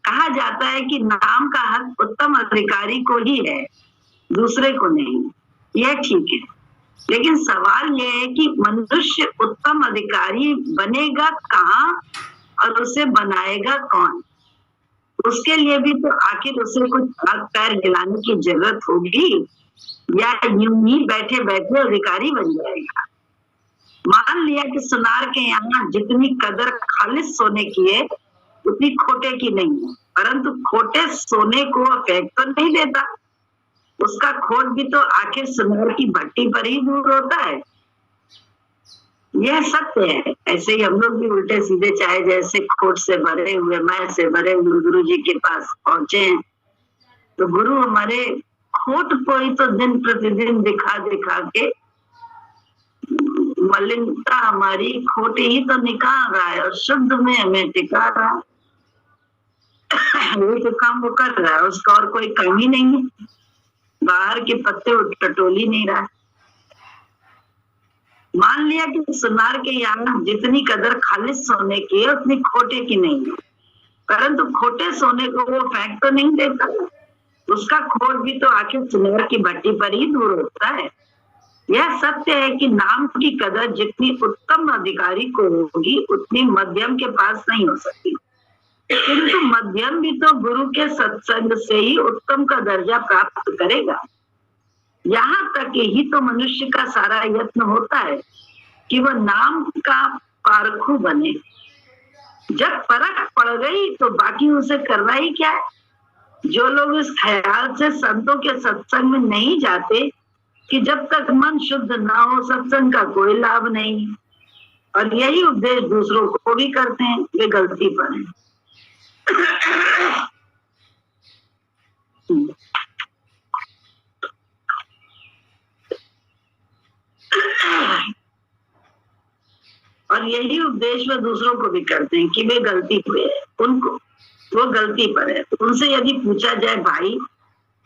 कहा जाता है कि नाम का हक उत्तम अधिकारी को ही है, दूसरे को नहीं। यह ठीक है, लेकिन सवाल यह है कि मनुष्य उत्तम अधिकारी बनेगा कहाँ और उसे बनाएगा कौन? उसके लिए भी तो आखिर उसे कुछ हाथ पैर हिलाने की जरूरत होगी, या यूं ही बैठे बैठे अधिकारी बन जाएगा। मान लिया कि सुनार के यहाँ जितनी कदर खालिस सोने की है उतनी खोटे की नहीं है, परंतु खोटे सोने को फेंक तो नहीं देता। उसका खोट भी तो आखिर सुनार की भट्टी पर ही दूर होता है। यह सत्य है। ऐसे ही हम लोग भी उल्टे सीधे चाहे जैसे खोट से भरे हुए, मैं से भरे हुए गुरु जी के पास पहुंचे हैं, तो गुरु हमारे खोट को ही तो दिन प्रतिदिन दिखा दिखा के मलिनता हमारी खोट ही तो निकाल रहा है और शुद्ध में हमें टिका रहा है। वो तो काम वो कर रहा है, उसका और कोई काम ही नहीं है। बाहर के पत्ते टटोली नहीं रहा। मान लिया कि सुनार के यहाँ जितनी कदर खालिस सोने की है उतनी खोटे की नहीं है, परंतु खोटे सोने को वो फेंक तो नहीं देता। उसका खोट भी तो आखिर सुनार की भट्टी पर ही दूर होता है। यह सत्य है कि नाम की कदर जितनी उत्तम अधिकारी को होगी उतनी मध्यम के पास नहीं हो सकती, किंतु मध्यम भी तो गुरु के सत्संग से ही उत्तम का दर्जा प्राप्त करेगा। यहाँ तक ही तो मनुष्य का सारा यत्न होता है कि वह नाम का पारखू बने। जब परख पड़ गई तो बाकी उसे करना ही क्या है। जो लोग इस ख्याल से संतों के सत्संग में नहीं जाते कि जब तक मन शुद्ध ना हो सत्संग का कोई लाभ नहीं, और यही उपदेश दूसरों को भी करते हैं, वे गलती पर हैं। और यही उपदेश वे दूसरों को भी करते हैं कि वे गलती पे है, उनको वो गलती पर है। उनसे यदि पूछा जाए, भाई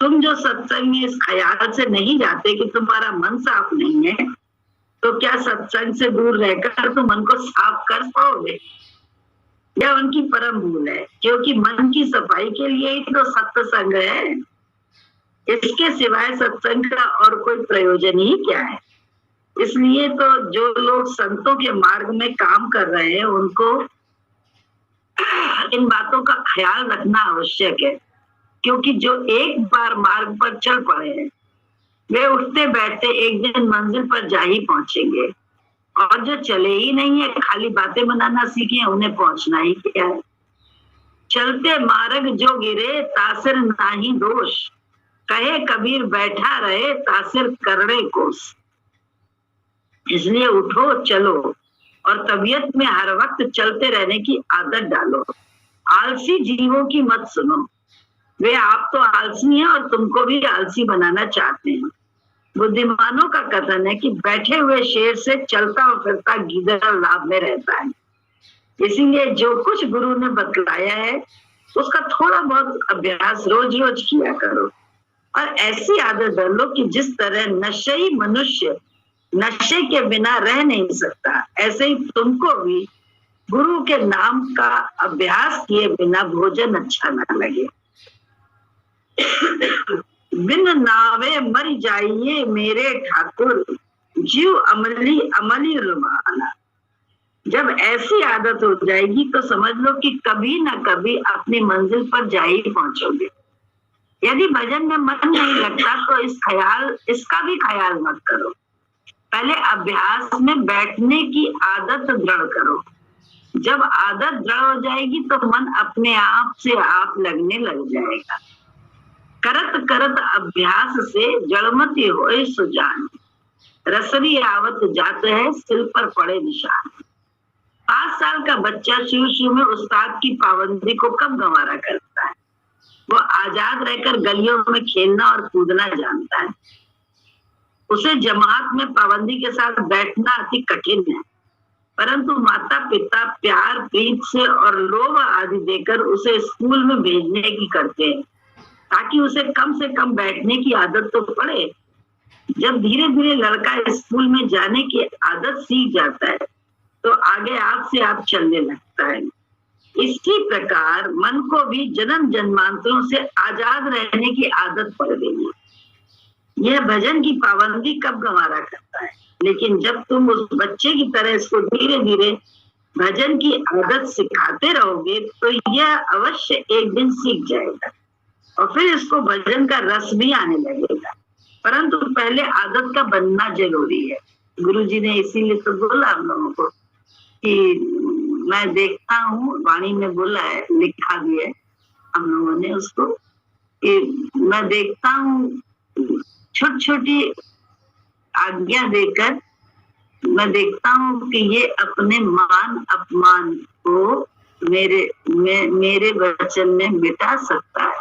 तुम जो सत्संग में इस ख्याल से नहीं जाते कि तुम्हारा मन साफ नहीं है, तो क्या सत्संग से दूर रहकर तुम मन को साफ कर पाओगे? यह उनकी परम भूल है, क्योंकि मन की सफाई के लिए ही तो सत्संग है। इसके सिवाय सत्संग का और कोई प्रयोजन ही क्या है? इसलिए तो जो लोग संतों के मार्ग में काम कर रहे हैं उनको इन बातों का ख्याल रखना आवश्यक है, क्योंकि जो एक बार मार्ग पर चल पड़े हैं वे उठते बैठते एक दिन मंजिल पर जा ही पहुंचेंगे, और जो चले ही नहीं है, खाली बातें बनाना सीखे, उन्हें पहुंचना ही क्या है। चलते मार्ग जो गिरे तासिर नाही दोष, कहे कबीर बैठा रहे तासिर करने कोस। इसलिए उठो चलो और तबीयत में हर वक्त चलते रहने की आदत डालो। आलसी जीवों की मत सुनो, वे आप तो आलसी हैं और तुमको भी आलसी बनाना चाहते हैं। बुद्धिमानों का कथन है कि बैठे हुए शेर से चलता और फिरता गीदड़ लाभ में रहता है। इसीलिए जो कुछ गुरु ने बतलाया है उसका थोड़ा बहुत अभ्यास रोज रोज किया करो, और ऐसी आदत डालो कि जिस तरह नशेई मनुष्य नशे के बिना रह नहीं सकता, ऐसे ही तुमको भी गुरु के नाम का अभ्यास किए बिना भोजन अच्छा ना लगे। बिन नावे मर जाइए मेरे ठाकुर, जीव अमली अमली रुमाना। जब ऐसी आदत हो जाएगी तो समझ लो कि कभी ना कभी अपनी मंजिल पर जा ही पहुंचोगे। यदि भजन में मन नहीं लगता तो इसका भी ख्याल मत करो। पहले अभ्यास में बैठने की आदत दृढ़ करो। जब आदत दृढ़ हो जाएगी तो मन अपने आप से आप लगने लग जाएगा। करत करत अभ्यास से जड़मती होए सुजान, रसरी आवत जात है सिल पर पड़े निशान। 5 साल का बच्चा शुरू में उस्ताद की पाबंदी को कब गंवारा करता है। वो आजाद रहकर गलियों में खेलना और कूदना जानता है। उसे जमात में पाबंदी के साथ बैठना अति कठिन है, परंतु माता पिता प्यार प्रीत से और लोभ आदि देकर उसे स्कूल में भेजने की करते हैं, ताकि उसे कम से कम बैठने की आदत तो पड़े। जब धीरे धीरे लड़का स्कूल में जाने की आदत सीख जाता है तो आगे आप से आप चलने लगता है। इसी प्रकार मन को भी जन्म जन्मांतरों से आजाद रहने की आदत पड़ गई है। यह भजन की पाबंदी कब गंवारा करता है, लेकिन जब तुम उस बच्चे की तरह इसको धीरे धीरे भजन की आदत सिखाते रहोगे तो यह अवश्य एक दिन सीख जाएगा और फिर इसको भजन का रस भी आने लगेगा। परंतु पहले आदत का बनना जरूरी है। गुरुजी ने इसीलिए तो बोला हम लोगों को कि मैं देखता हूँ, वाणी में बोला है, लिखा भी है हम लोगों ने उसको, कि मैं देखता हूँ छोटी छोटी आज्ञा देकर मैं देखता हूँ कि ये अपने मान अपमान को मेरे वचन में मिटा सकता है।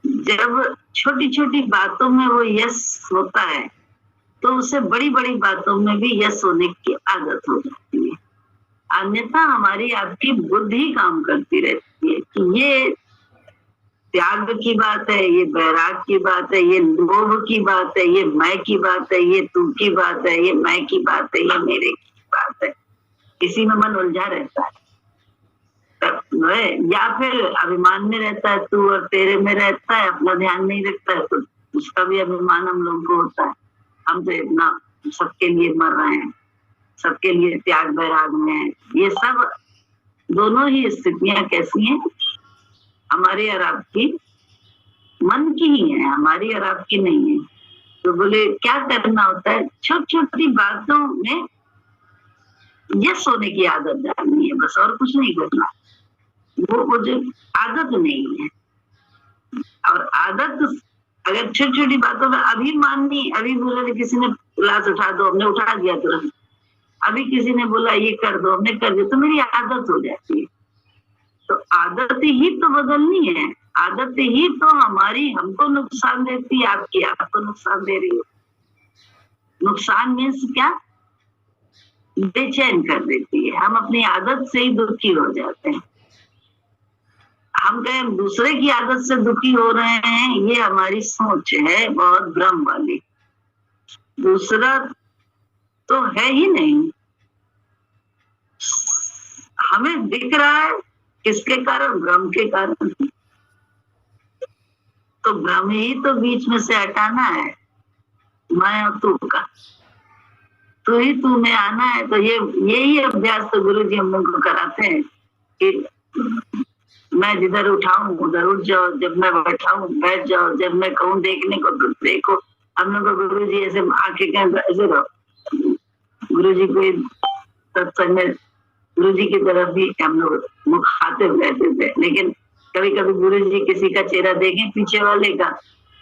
जब छोटी छोटी बातों में वो यस होता है तो उसे बड़ी बड़ी बातों में भी यस होने की आदत हो जाती है। अन्यथा हमारी आपकी बुद्धि काम करती रहती है कि ये त्याग की बात है, ये बैराग की बात है, ये लोभ की बात है, ये मैं की बात है, ये तू की बात है, ये मैं की बात है, ये मेरे की बात है। इसी में मन उलझा रहता है या फिर अभिमान में रहता है, तू और तेरे में रहता है, अपना ध्यान नहीं रखता है, तो उसका भी अभिमान हम लोग को होता है। हम तो इतना सबके लिए मर रहे हैं, सबके लिए त्याग बैराग में है। ये सब दोनों ही स्थितियां कैसी हैं, हमारी और आपकी मन की ही है, हमारी और आपकी नहीं है। तो बोले क्या करना होता है, छोटी छोटी बातों में यस होने की आदत डालनी है, बस और कुछ नहीं करना। वो जो आदत नहीं है, और आदत अगर छोटी छोटी बातों में अभी माननी, अभी बोला किसी ने गिलास उठा दो, हमने उठा दिया तुरंत, अभी किसी ने बोला ये कर दो, हमने कर दिया, तो मेरी आदत हो जाती है। तो आदत ही तो बदलनी है, आदत ही तो हमारी हमको नुकसान देती है, आपकी आपको नुकसान दे रही है। नुकसान मीन्स क्या, बेचैन कर देती है, हम अपनी आदत से ही दुखी हो जाते हैं। हम कहें दूसरे की आदत से दुखी हो रहे हैं, ये हमारी सोच है बहुत भ्रम वाली। दूसरा तो है ही नहीं, हमें दिख रहा है किसके कारण, भ्रम के कारण। तो भ्रम ही तो बीच में से हटाना है, मैं और तू का, तू ही तू में आना है। तो यही अभ्यास तो गुरु जी हम लोग को कराते हैं कि मैं जिधर उठाऊं उधर उठ जाओ, जब मैं बैठाऊं बैठ जाओ, जब मैं कहूँ देखने को तो देखो। हम लोग को गुरु जी ऐसे आंखें ऐसे रहो, गुरु जी को सत्संग में गुरु जी की तरफ भी हम लोग मुख खाते रहते थे, लेकिन कभी कभी गुरु जी किसी का चेहरा देखें पीछे वाले का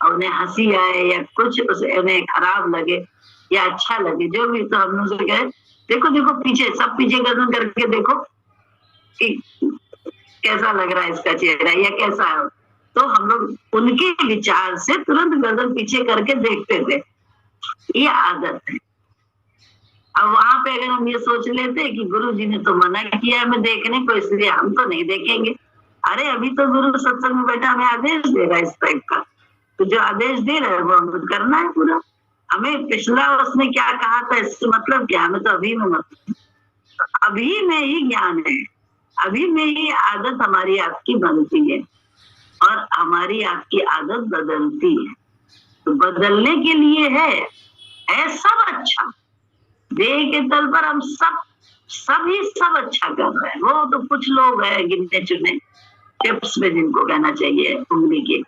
और उन्हें हंसी आए या कुछ उन्हें खराब लगे या अच्छा लगे, जो भी, तो हम लोग से कहे देखो देखो पीछे, सब पीछे गर्दन करके देखो कि कैसा लग रहा है इसका चेहरा या कैसा है। तो हम लोग उनके विचार से तुरंत गर्दन पीछे करके देखते थे, ये आदत है। अब वहां पे अगर हम ये सोच लेते कि गुरु जी ने तो मना किया है मैं देखने को, इसलिए हम तो नहीं देखेंगे। अरे अभी तो गुरु सत्संग में बैठा हमें आदेश दे रहा है इस टाइप का, तो जो आदेश दे रहा है वो हमें करना है पूरा। हमें पिछला उसने क्या कहा था इससे मतलब क्या, हमें तो अभी में मतलब, अभी में ही ज्ञान है, अभी में ही आदत हमारी आपकी बनती है और हमारी आपकी आदत बदलती है। तो बदलने के लिए है सब अच्छा, देह के तल पर हम सब अच्छा कर रहे हैं। वो तो कुछ लोग हैं गिनते चुने टिप्स में, जिनको कहना चाहिए उंगली के,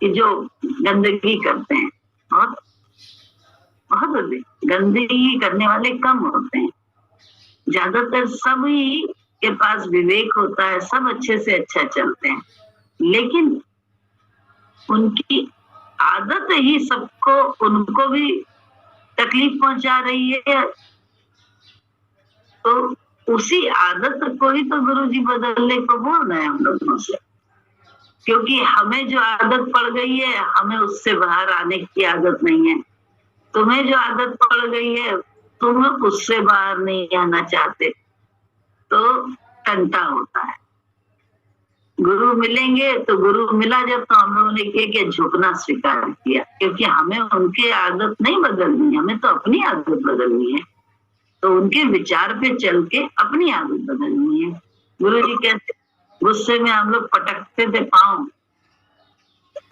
कि जो गंदगी करते हैं, और बहुत गंदगी करने वाले कम होते हैं। ज्यादातर सभी के पास विवेक होता है, सब अच्छे से अच्छा चलते हैं, लेकिन उनकी आदत ही सबको, उनको भी तकलीफ पहुंचा रही है। तो उसी आदत को ही तो गुरु जी बदलने को बोल रहे हैं हम लोगों से, क्योंकि हमें जो आदत पड़ गई है हमें उससे बाहर आने की आदत नहीं है। तुम्हें जो आदत पड़ गई है तुम उससे बाहर नहीं आना चाहते, तो कंटा होता है। गुरु मिलेंगे तो गुरु मिला जब, तो हम लोगों ने क्या झुकना स्वीकार किया, क्योंकि हमें उनकी आदत नहीं बदलनी है, हमें तो अपनी आदत बदलनी है। तो उनके विचार पे चल के अपनी आदत बदलनी है। गुरु जी कहते गुस्से में हम लोग पटकते थे पाँव,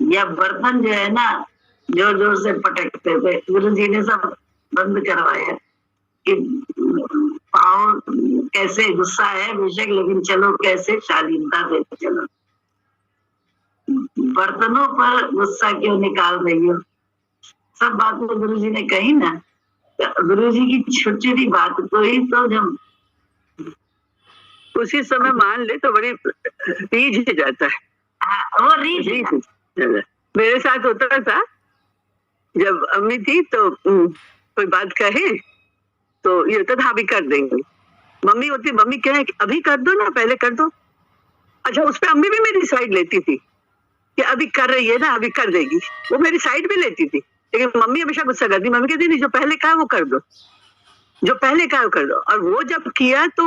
या बर्तन जो है ना जोर जोर से पटकते थे। गुरु जी ने सब बंद करवाया कि पाँव कैसे, गुस्सा है बेशक लेकिन चलो कैसे शालीनता से चलो, बर्तनों पर गुस्सा क्यों निकाल रही हो। सब बातें गुरु जी ने कही ना, गुरु जी की छोटी छोटी बात को ही तो जब उसी समय मान ले तो बड़ी रीझ जाता है। वो रीझ मेरे साथ होता था, जब अम्मी थी तो कोई बात कहे तो ये होता था अभी कर देंगे, मम्मी होती मम्मी कहे अभी कर दो ना, पहले कर दो। अच्छा, उस पे अम्मी भी मेरी साइड लेती थी कि अभी कर रही है ना, अभी कर देगी, वो मेरी साइड भी लेती थी। लेकिन मम्मी हमेशा गुस्सा करती, मम्मी कहती नहीं जो पहले कहा वो कर दो, जो पहले कहा वो कर दो। और वो जब किया तो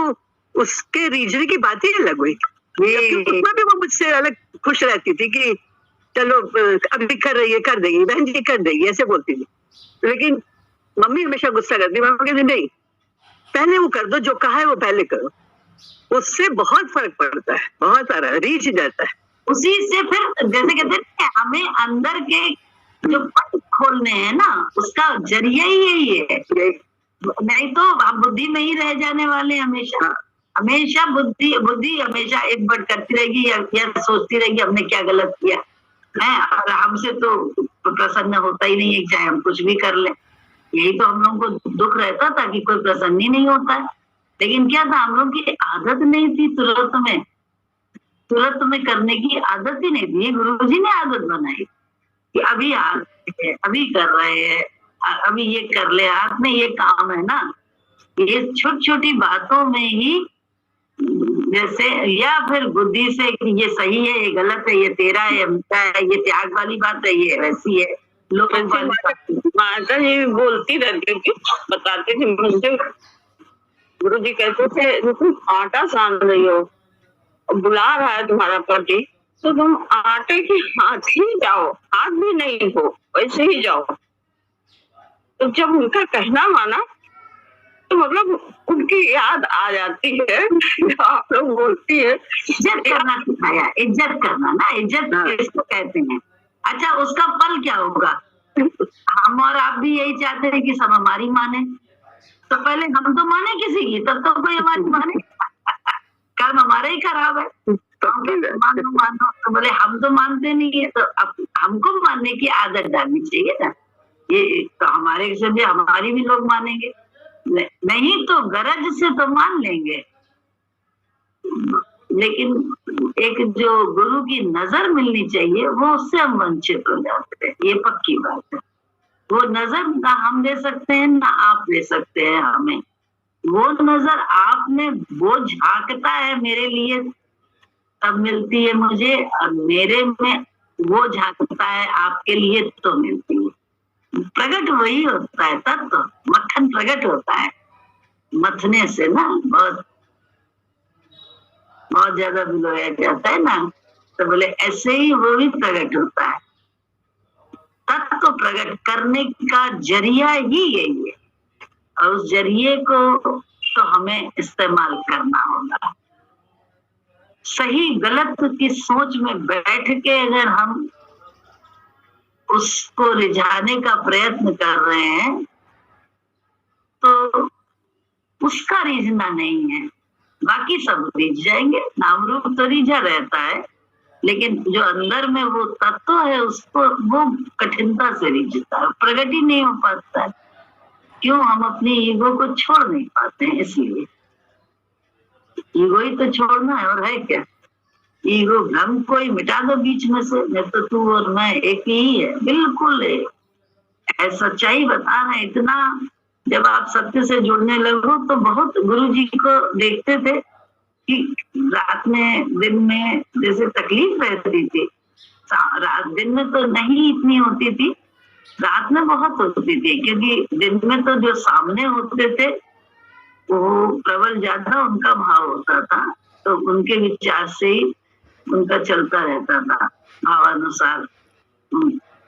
उसके रीजन की बात ही अलग हुई, उसमें भी वो मुझसे अलग खुश रहती थी कि चलो अभी कर रही है कर देगी, बहन जी कर देगी, ऐसे बोलती थी। लेकिन मम्मी हमेशा गुस्सा करती, मम्मी कहती नहीं पहले वो कर दो, जो कहा है वो पहले करो। उससे बहुत फर्क पड़ता है, बहुत सारा रीच जाता है। उसी से फिर जैसे कहते हैं हमें अंदर के जो पट खोलने हैं ना, उसका जरिया ही यही है, नहीं तो हम बुद्धि में ही रह जाने वाले हमेशा। हमेशा बुद्धि हमेशा एक बट करती रहेगी या सोचती रहेगी हमने क्या गलत किया है, और हमसे तो प्रसन्न होता ही नहीं है, चाहे हम कुछ भी कर ले। यही तो हम लोगों को दुख रहता था कि कोई प्रसन्न ही नहीं होता है। लेकिन क्या था, हम लोग की आदत नहीं थी तुरंत में करने की आदत ही नहीं थी। गुरु जी ने आदत बनाई कि अभी अभी कर रहे हैं, अभी ये कर ले, हाथ में ये काम है ना। ये छोटी छोटी बातों में ही जैसे, या फिर बुद्धि से कि ये सही है ये गलत है, ये तेरा है ये त्याग वाली बात है, ये वैसी है लोगों वाली। माता जी बोलती रहती थी, बताती थी मुझे, गुरु जी कहते थे तुम आटा सान रही हो, बुला रहा है तुम्हारा पति, तो तुम आटे के हाथ ही जाओ, हाथ भी नहीं हो वैसे ही जाओ। तो जब उनका कहना माना तो मतलब उनकी याद आ जाती है, आप लोग बोलती है इज्जत करना सिखाया, इज्जत करना ना, इज्जत किसको कहते हैं। अच्छा, उसका फल क्या होगा? हम और आप भी यही चाहते हैं कि सब हमारी माने, तो पहले हम तो माने किसी की, तब तो कोई हमारी माने। कर्म हमारा ही खराब है, तो मानो तो बोले हम तो मानते नहीं है, तो अब हमको मानने की आदत डालनी चाहिए ना। ये तो हमारे से भी हमारी भी लोग मानेंगे, नहीं तो गरज से तो मान लेंगे। लेकिन एक जो गुरु की नजर मिलनी चाहिए वो उससे हम वंचित हो जाते हैं, ये पक्की बात है। वो नजर ना हम ले सकते हैं ना आप ले सकते हैं हमें। वो नजर आप में वो झांकता है मेरे लिए तब मिलती है मुझे, और मेरे में वो झांकता है आपके लिए तो मिलती है। प्रकट वही होता है, तत्व मक्खन प्रकट होता है मथने से ना, बहुत ज्यादा भिगोया जाता है ना, तो बोले ऐसे ही वो भी प्रकट होता है। तत्व प्रकट करने का जरिया ही यही है, और उस जरिए को तो हमें इस्तेमाल करना होगा। सही गलत की सोच में बैठ के अगर हम उसको रिझाने का प्रयत्न कर रहे हैं तो उसका रिझना नहीं है, बाकी सब रिझ जाएंगे। नाम रूप तो रिझा रहता है, लेकिन जो अंदर में वो तत्व है उसको वो कठिनता से रिझता है, प्रगति नहीं हो पाता है। क्यों? हम अपनी ईगो को छोड़ नहीं पाते हैं, इसलिए ईगो ही तो छोड़ना है, और है क्या? ईगो भ्रम को ही मिटा दो बीच में से, नहीं तो तू और मैं एक ही है, बिल्कुल है। सच्चाई बता रहे इतना। जब आप सत्य से जुड़ने लगो तो बहुत गुरु जी को देखते थे कि रात में दिन में जैसे तकलीफ रहती थी, रात दिन में तो नहीं इतनी होती थी, रात में बहुत होती थी, क्योंकि दिन में तो जो सामने होते थे वो प्रबल ज्यादा उनका भाव होता था, तो उनके विचार से ही उनका चलता रहता था, भावानुसार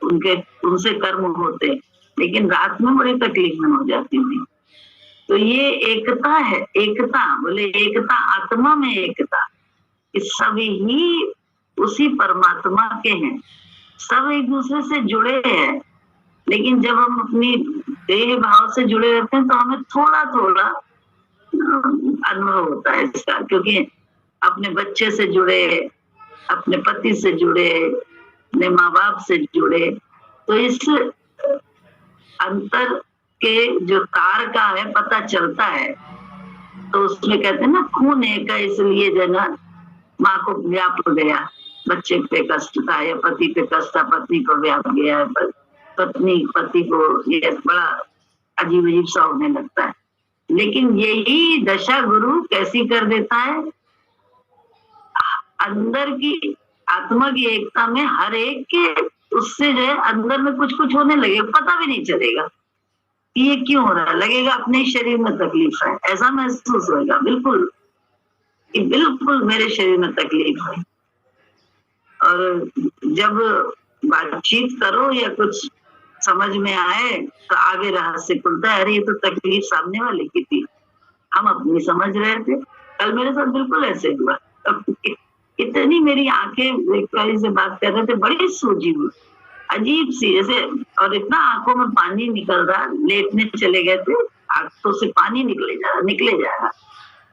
उनसे कर्म होते। लेकिन रात में बड़ी तकलीफ में हो जाती थी, तो ये एकता है, एकता बोले एकता आत्मा में एकता, कि सभी ही उसी परमात्मा के हैं, सब एक दूसरे से जुड़े हैं। लेकिन जब हम अपनी देह भाव से जुड़े रहते हैं तो हमें थोड़ा थोड़ा अनुभव होता है इसका, क्योंकि अपने बच्चे से जुड़े, अपने पति से जुड़े, अपने माँ बाप से जुड़े, तो इस अंतर के जो तार का है पता चलता है। तो उसमें कहते हैं ना, खून एक है इसलिए जना माँ को व्याप गया, बच्चे पे कष्ट था या पति पे कष्ट था, पत्नी को व्याप गया, पत्नी पति को, ये बड़ा अजीब अजीब सा होने लगता है। लेकिन यही दशा गुरु कैसी कर देता है, अंदर की आत्मा की एकता में हर एक के उससे जो है अंदर में कुछ कुछ होने लगे, पता भी नहीं चलेगा कि ये क्यों हो रहा है, लगेगा अपने शरीर में तकलीफ है, ऐसा महसूस होगा बिल्कुल कि बिल्कुल मेरे शरीर में तकलीफ है। और जब बातचीत करो या कुछ समझ में आए तो आगे रहस्य खुलता है, अरे ये तो तकलीफ सामने वाले की थी, हम अपनी समझ रहे थे। कल मेरे साथ बिल्कुल ऐसे हुआ, इतनी मेरी आंखें एक से बात कर रहे थे, बड़ी सूजी हुई अजीब सी जैसे, और इतना आंखों में पानी निकल रहा, लेटने चले गए थे, आंखों से पानी निकले जा रहा,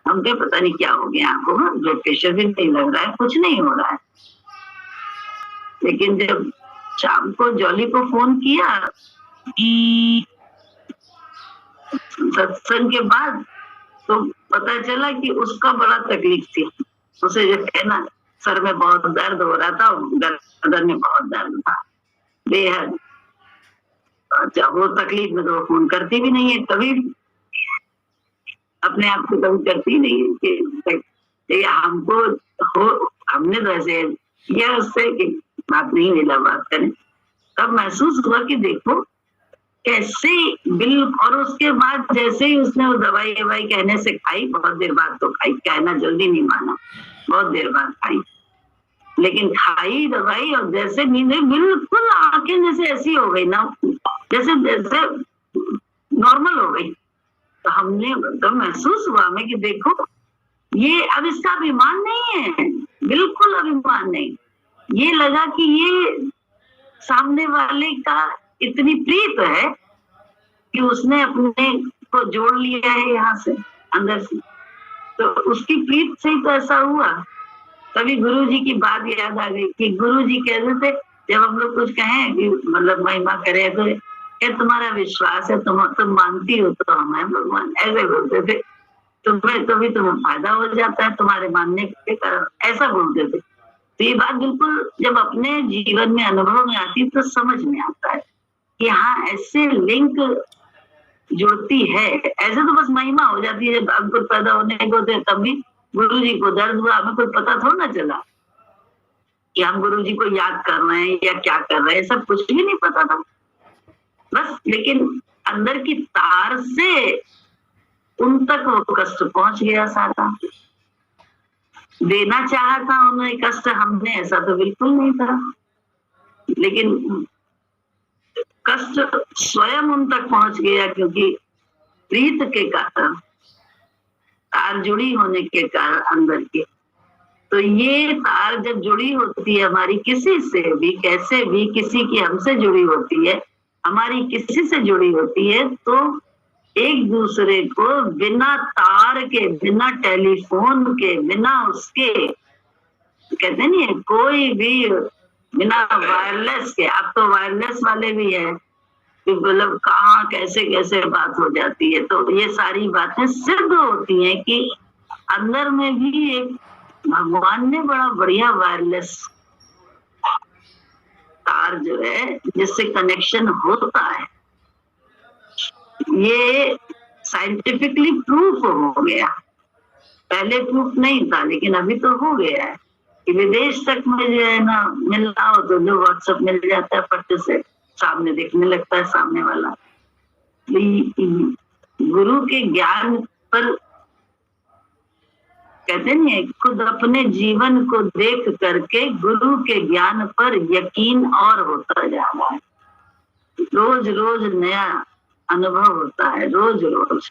हमको पता नहीं क्या हो गया आंखों में, ब्लड प्रेशर भी नहीं लग रहा है, कुछ नहीं हो रहा है। लेकिन जब शाम को जॉली को फोन किया सत्संग के बाद, तो पता चला कि उसका बड़ा तकलीफ थी, उसे जो है ना सर में बहुत दर्द हो रहा था, गर्दन में बहुत दर्द था बेहद। अच्छा, वो तकलीफ में तो फोन करती भी नहीं है कभी, अपने आप को कभी करती नहीं है कि हमको हो, हमने तो ऐसे किया उससे कि बात नहीं मिला, बात करें। तब महसूस हुआ कि देखो कैसे बिल, और उसके बाद जैसे ही उसने वो दवाई कहने से खाई, बहुत देर बाद तो खाई, कहना जल्दी नहीं माना, बहुत देर बाद खाई, लेकिन खाई दवाई और जैसे नींद बिल्कुल आंखें जैसे ऐसी हो गई ना, जैसे जैसे नॉर्मल हो गई। तो हमने तो महसूस हुआ हमें कि देखो ये अब इसका अभिमान नहीं है, बिल्कुल अभिमान नहीं, ये लगा कि ये सामने वाले का इतनी प्रीत है कि उसने अपने को जोड़ लिया है यहाँ से अंदर से, तो उसकी प्रीत से ही तो ऐसा हुआ। तभी गुरु जी की बात याद आ गई कि गुरु जी कहते थे जब हम लोग कुछ कहें कि मतलब महिमा करे तो ये तुम्हारा विश्वास है, तुम मानती हो तो हमें भगवान, ऐसे बोलते थे, तुम्हें तो भी तुम्हें फायदा हो जाता है तुम्हारे मानने के कारण, ऐसा बोलते थे। तो ये बात बिल्कुल जब अपने जीवन में अनुभव में आती तो समझ में आता है कि हाँ ऐसे लिंक जुड़ती है। ऐसे तो बस महिमा हो जाती है, जब अंकुर पैदा होने को थे तब भी गुरु जी को दर्द हुआ, हमें कोई पता थोड़ा ना चला कि हम गुरु जी को याद कर रहे हैं या क्या कर रहे हैं, सब कुछ भी नहीं पता था बस। लेकिन अंदर की तार से उन तक वो कष्ट पहुंच गया सारा, देना चाहा था उन्हें कष्ट हमने, ऐसा तो बिल्कुल नहीं था, लेकिन कष्ट स्वयं उन तक पहुंच गया क्योंकि प्रीत के कारण, तार जुड़ी होने के कारण अंदर के। तो ये तार जब जुड़ी होती है हमारी किसी से भी, कैसे भी किसी की हमसे जुड़ी होती है, हमारी किसी से जुड़ी होती है, तो एक दूसरे को बिना तार के, बिना टेलीफोन के, बिना उसके, कहते नहीं है कोई भी बिना वायरलेस के, अब तो वायरलेस वाले भी है, मतलब कहाँ कैसे कैसे बात हो जाती है। तो ये सारी बातें सिद्ध होती हैं कि अंदर में भी एक भगवान ने बड़ा बढ़िया वायरलेस तार जो है जिससे कनेक्शन होता है। ये साइंटिफिकली प्रूफ हो गया, पहले प्रूफ नहीं था लेकिन अभी तो हो गया है कि विदेश तक में जो है ना मिलना हो तो जो व्हाट्सएप मिल जाता है, फट से सामने देखने लगता है सामने वाला। गुरु के ज्ञान पर कहते नहीं है, खुद अपने जीवन को देख करके गुरु के ज्ञान पर यकीन और होता जा रहा है, रोज रोज नया अनुभव होता है, रोज रोज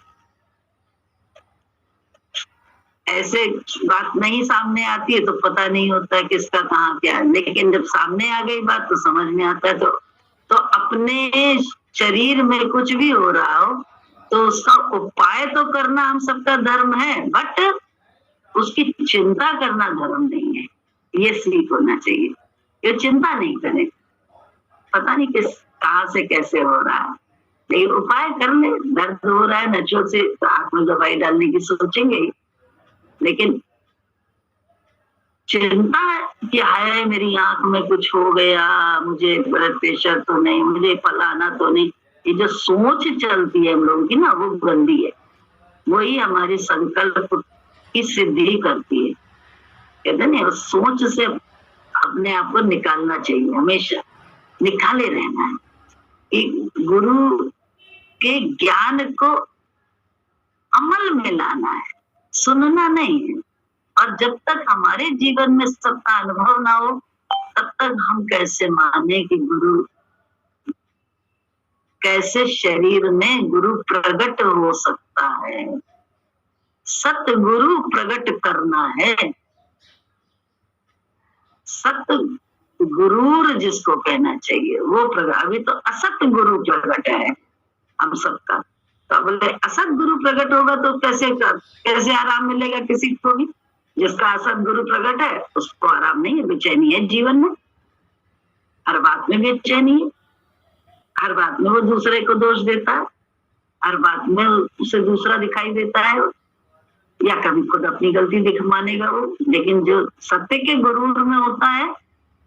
ऐसे बात नहीं सामने आती है तो पता नहीं होता है किसका कहाँ क्या है, लेकिन जब सामने आ गई बात तो समझ में आता है। तो अपने शरीर में कुछ भी हो रहा हो तो उसका उपाय तो करना हम सबका धर्म है, बट उसकी चिंता करना धर्म नहीं है। ये सीख होना चाहिए। ये चिंता नहीं करें, पता नहीं किस कहाँ से कैसे हो रहा है, लेकिन उपाय कर ले। दर्द हो रहा है, नचो से हाथ में दवाई डालने की सोचेंगे, लेकिन चिंता कि हाय मेरी आंख में कुछ हो गया, मुझे ब्लड प्रेशर तो नहीं, मुझे फलाना तो नहीं, ये जो सोच चलती है हम लोगों की ना, वो गंदी है। वही हमारी संकल्प की सिद्धि करती है। कहते नहीं, उस सोच से अपने आप को निकालना चाहिए, हमेशा निकाले रहना है कि गुरु के ज्ञान को अमल में लाना है, सुनना नहीं है। और जब तक हमारे जीवन में सबका अनुभव ना हो तब तक हम कैसे माने कि गुरु कैसे शरीर में गुरु प्रकट हो सकता है। सतगुरु प्रकट करना है, सत गुरूर जिसको कहना चाहिए वो प्रकट। अभी तो असत गुरु प्रकट है हम सबका, तो बोले असत गुरु प्रकट होगा तो कैसे आराम मिलेगा किसी को भी। जिसका असत गुरु प्रकट है उसको आराम नहीं है, बेचैनी है जीवन में, हर बात में बेचैनी है, हर बात में वो दूसरे को दोष देता है, हर बात में उसे दूसरा दिखाई देता है, या कभी खुद अपनी गलती दिख मानेगा वो। लेकिन जो सत्य के गुरूर में होता है,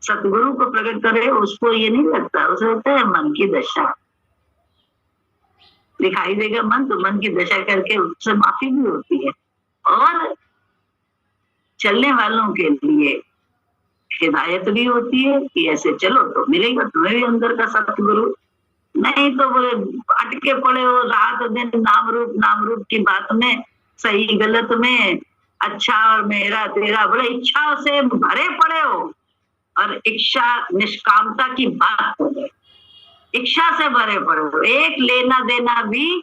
सतगुरु को प्रकट करे, उसको ये नहीं लगता, उसे लगता है मन की दशा दिखाई देगा मन, तो मन की दशा करके उससे माफी भी होती है। और चलने वालों के लिए हिदायत भी होती है कि ऐसे चलो तो मिलेगा तुम्हें भी अंदर का सतगुरु। नहीं तो बोले अटके पड़े हो रात दिन नाम रूप की बात में, सही गलत में, अच्छा और मेरा तेरा, बड़े इच्छाओं से भरे पड़े हो और इच्छा निष्कामता की बात हो गई, इच्छा से भरे पड़े हो, एक लेना देना भी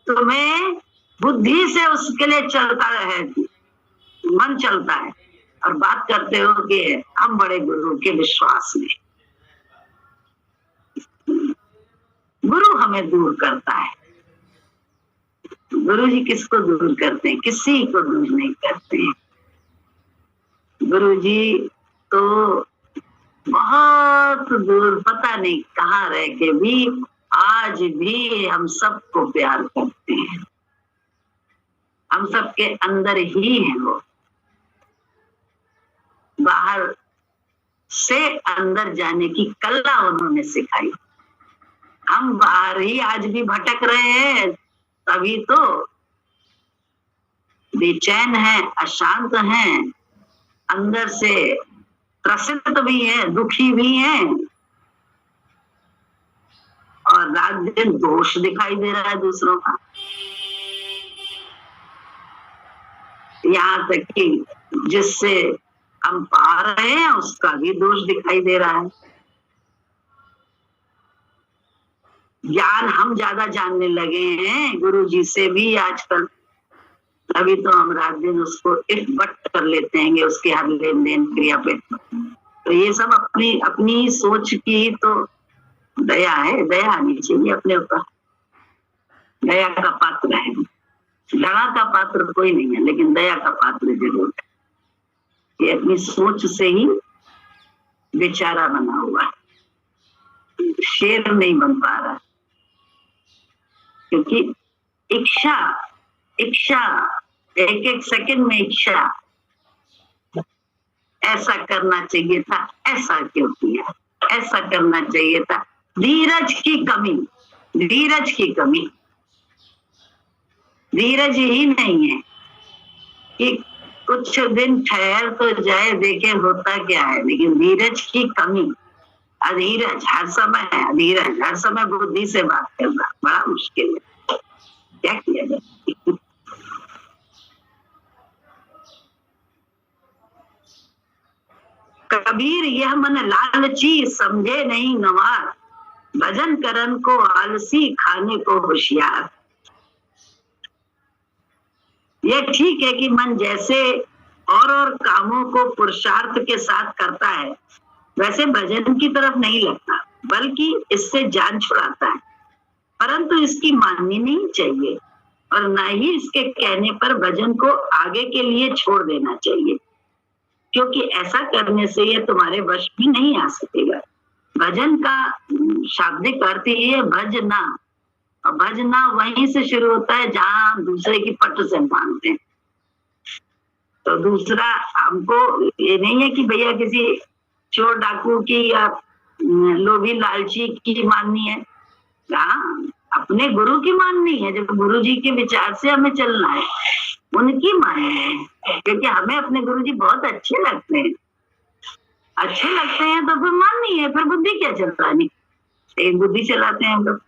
तुम्हें बुद्धि से उसके लिए चलता है, मन चलता है, और बात करते हो कि हम बड़े गुरु के विश्वास में। गुरु हमें दूर करता है। गुरु जी किसको दूर करते हैं? किसी को दूर नहीं करते हैं। गुरु जी तो बहुत दूर, पता नहीं कहाँ रह के भी आज भी हम सबको प्यार करते हैं। हम सबके अंदर ही है वो, बाहर से अंदर जाने की कला उन्होंने सिखाई। हम बाहर ही आज भी भटक रहे हैं, तभी तो बेचैन है, अशांत हैं, अंदर से त्रसित भी है, दुखी भी है, और रात दिन दोष दिखाई दे रहा है दूसरों का। यहाँ तक कि जिससे हम पा रहे हैं उसका भी दोष दिखाई दे रहा है। ज्ञान हम ज्यादा जानने लगे हैं गुरु जी से भी आजकल, अभी तो हम रात दिन उसको इट बट कर लेते हैं उसके हर लेन देन क्रिया पे। तो ये सब अपनी सोच की तो दया है, दया आनी चाहिए अपने ऊपर। दया का पात्र है, दया का पात्र कोई नहीं है, लेकिन दया का पात्र जरूर है। ये अपनी सोच से ही बेचारा बना हुआ है, शेर नहीं बन पा रहा, क्योंकि इच्छा एक एक सेकंड में इच्छा, ऐसा करना चाहिए था, ऐसा क्यों किया, ऐसा करना चाहिए था। धीरज की कमी, धीरज ही नहीं है कि कुछ दिन ठहर तो जाए, देखे होता क्या है, लेकिन धीरज की कमी, अधीरज हर समय है, अधीरज हर समय बुद्धि से बात करना बड़ा मुश्किल है, क्या किया जाए। कबीर यह मन लालची समझे नहीं गंवार, भजन करन को आलसी खाने को होशियार। ये ठीक है कि मन जैसे और कामों को पुरुषार्थ के साथ करता है, वैसे भजन की तरफ नहीं लगता, बल्कि इससे जान छुड़ाता है। परंतु इसकी माननी नहीं चाहिए और न ही इसके कहने पर भजन को आगे के लिए छोड़ देना चाहिए, क्योंकि ऐसा करने से यह तुम्हारे वश में नहीं आ सकेगा। भजन का शाब्दिक अर्थ ये है भजना, और भजना वहीं से शुरू होता है जहां दूसरे की पट से मानते हैं। तो दूसरा हमको ये नहीं है कि भैया किसी चोर डाकू की या लोभी लालची की माननी है, हाँ अपने गुरु की माननी है। जब गुरु जी के विचार से हमें चलना है, उनकी माननी है, क्योंकि हमें अपने गुरु जी बहुत अच्छे लगते हैं। अच्छे लगते हैं तो फिर माननी है, फिर बुद्धि क्या चलता नहीं, एक बुद्धि चलाते हैं हम लोग।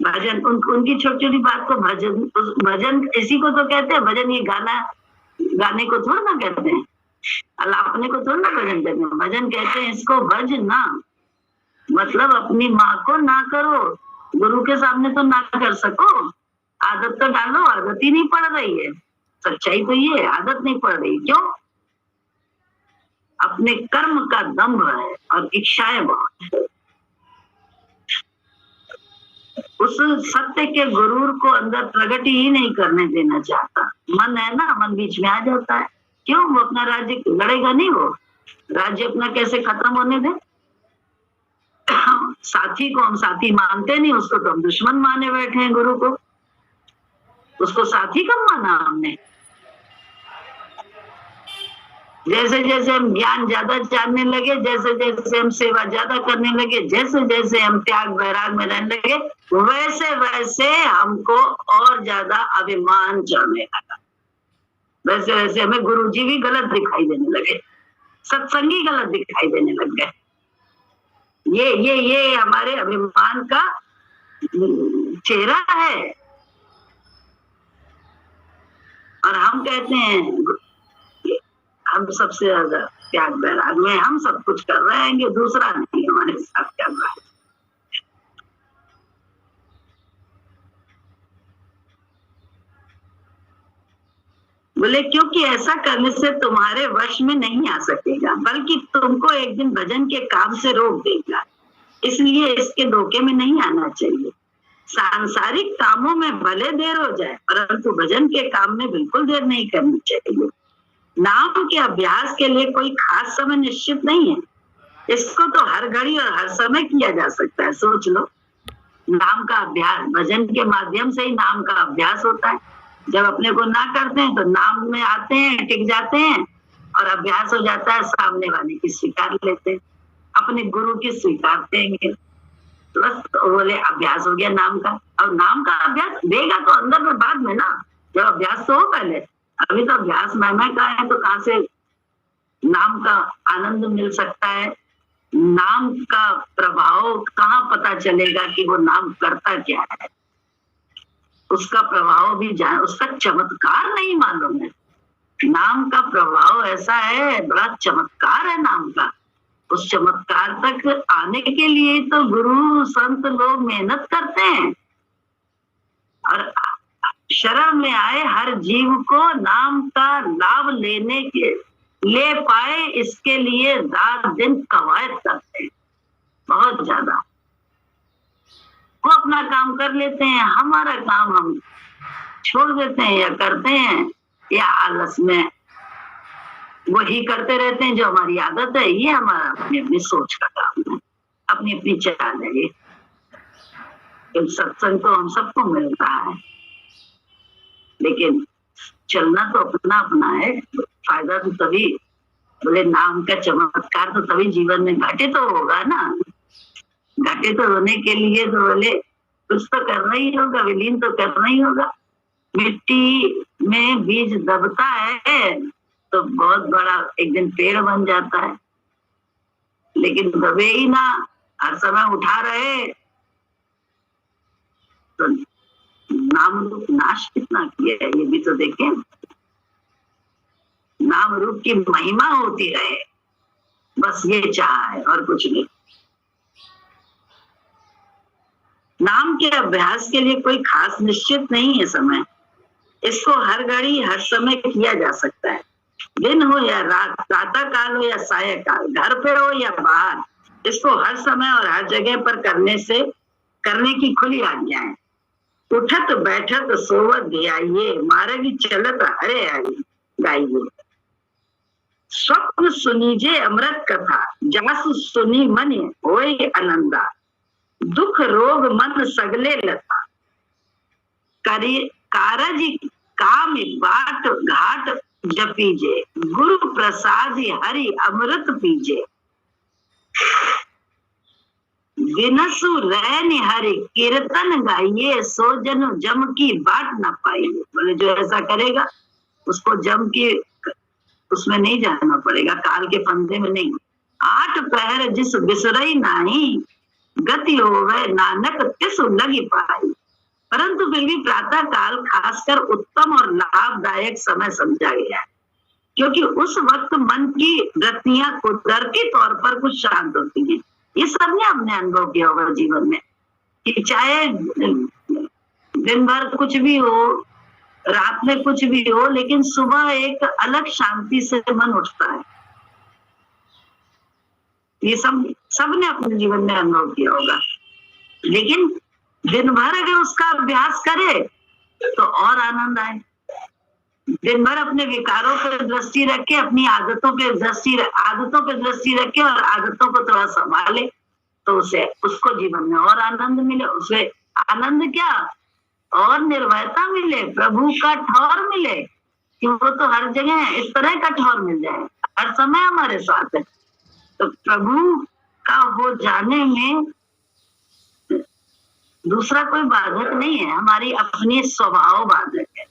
भजन उनकी छोटी छोटी बात को भजन, भजन इसी को तो कहते हैं भजन। ये गाने को थोड़ा ना कहते हैं, अलापने को थोड़ा ना भजन कहते हैं। भजन कहते हैं इसको भज ना, मतलब अपनी माँ को ना करो, गुरु के सामने तो ना कर सको, आदत तो डालो, आदत ही नहीं पड़ रही है। सच्चाई तो ये आदत नहीं पड़ रही। क्यों? अपने कर्म का दम्भ है और इच्छाएं बहुत है। उस सत्य के गुरूर को अंदर प्रगति ही नहीं करने देना चाहता। मन है ना, मन बीच में आ जाता है। क्यों? वो अपना राज्य लड़ेगा नहीं, वो राज्य अपना कैसे खत्म होने दे। साथी को हम साथी मानते नहीं, उसको तो हम दुश्मन माने बैठे हैं। गुरु को, उसको साथी कब माना हमने? जैसे जैसे हम ज्ञान ज्यादा जानने लगे, जैसे जैसे हम सेवा ज्यादा करने लगे, जैसे जैसे हम त्याग वैराग में रहने लगे, वैसे वैसे हमको और ज्यादा अभिमान चढ़ने लगा। वैसे वैसे हमें गुरु जी भी गलत दिखाई देने लगे, सत्संगी गलत दिखाई देने लग गए। ये हमारे अभिमान का चेहरा है। और हम कहते हैं हम सबसे ज्यादा त्याग वैराग में, हम सब कुछ कर रहे हैं, दूसरा नहीं हमारे साथ कर रहा है। बोले क्योंकि ऐसा करने से तुम्हारे वश में नहीं आ सकेगा, बल्कि तुमको एक दिन भजन के काम से रोक देगा। इसलिए इसके धोखे में नहीं आना चाहिए। सांसारिक कामों में भले देर हो जाए, परंतु भजन के काम में बिल्कुल देर नहीं करनी चाहिए। नाम के अभ्यास के लिए कोई खास समय निश्चित नहीं है, इसको तो हर घड़ी और हर समय किया जा सकता है। सोच लो, नाम का अभ्यास भजन के माध्यम से ही नाम का अभ्यास होता है। जब अपने को ना करते हैं तो नाम में आते हैं, टिक जाते हैं और अभ्यास हो जाता है। सामने वाले की स्वीकार लेते हैं, अपने गुरु की स्वीकारते हैं, बस तो बोले अभ्यास हो गया नाम का। अब नाम का अभ्यास देगा तो अंदर में, बाद में ना, जब अभ्यास तो हो पहले। अभी तो अभ्यास मैं का है, तो कहाँ से नाम का आनंद मिल सकता है? नाम का प्रभाव कहाँ पता चलेगा कि वो नाम करता क्या है? उसका प्रभाव भी जान, उसका चमत्कार नहीं मालूम है। नाम का प्रभाव ऐसा है, बड़ा चमत्कार है नाम का। उस चमत्कार तक आने के लिए तो गुरु संत लोग मेहनत करते हैं। और शरण में आए हर जीव को नाम का लाभ ले पाए, इसके लिए रात दिन कवायद करते हैं, बहुत ज्यादा। वो अपना काम कर लेते हैं, हमारा काम हम छोड़ देते हैं या करते हैं, या आलस में वही करते रहते हैं जो हमारी आदत है। ये हमारा अपनी अपनी सोच का काम है, अपनी अपनी चाल है। ये सत्संग तो हम सबको मिल रहा है, लेकिन चलना तो अपना अपना है। फायदा तो तभी, बोले नाम का चमत्कार तो तभी जीवन में घटित तो होगा ना। घटित तो होने के लिए तो बोले कुछ तो करना ही होगा, विलीन तो करना ही होगा। मिट्टी में बीज दबता है तो बहुत बड़ा एक दिन पेड़ बन जाता है, लेकिन दबे ही ना, हर समय उठा रहे तो नाम रूप नाश कितना किया है ये भी तो देखें। नाम रूप की महिमा होती रहे, बस ये चाह है और कुछ नहीं। नाम के अभ्यास के लिए कोई खास निश्चित नहीं है समय, इसको हर घड़ी हर समय किया जा सकता है, दिन हो या रात, प्रातः काल हो या साय काल, घर पे हो या बाहर, इसको हर समय और हर जगह पर करने की खुली आज्ञा है। उठत बैठत सोवत ध्याइये, मार्ग चलत हरे हरि गाइये। स्वप्न सुनीजे अमृत कथा, जासु सुनी मन होय आनंदा। दुख रोग मन सगले लता, कारज काम बाट घाट जपीजे। गुरु प्रसाद हरि अमृत पीजे। दिनसु रैन हरि कीर्तन गाइये, सो जनु जम की बाट न पाइए। बोले जो ऐसा करेगा उसको जम की उसमें नहीं जाना पड़ेगा, काल के फंदे में नहीं। 8 पहर जिस बिसरई नाही, गति होवे नानक तिस लगी पाई। परंतु फिर भी प्रातः काल खासकर उत्तम और लाभदायक समय समझा गया है, क्योंकि उस वक्त मन की वृत्तियां कुदरती तौर पर कुछ शांत होती हैं। ये सबने अपने अनुभव किया होगा जीवन में कि चाहे दिन भर कुछ भी हो, रात में कुछ भी हो, लेकिन सुबह एक अलग शांति से मन उठता है। ये सबने अपने जीवन में अनुभव किया होगा। लेकिन दिन भर अगर उसका अभ्यास करे तो और आनंद आए। दिन भर अपने विकारों पर दृष्टि रखे, अपनी आदतों पे दृष्टि रखे और आदतों को थोड़ा संभाले, तो उसे उसको जीवन में और आनंद मिले। उसे आनंद क्या, और निर्भयता मिले, प्रभु का ठौर मिले कि वो तो हर जगह है, इस तरह का ठौर मिल जाए, हर समय हमारे साथ है। तो प्रभु का हो जाने में दूसरा कोई बाधक नहीं है, हमारी अपनी स्वभाव बाधक है।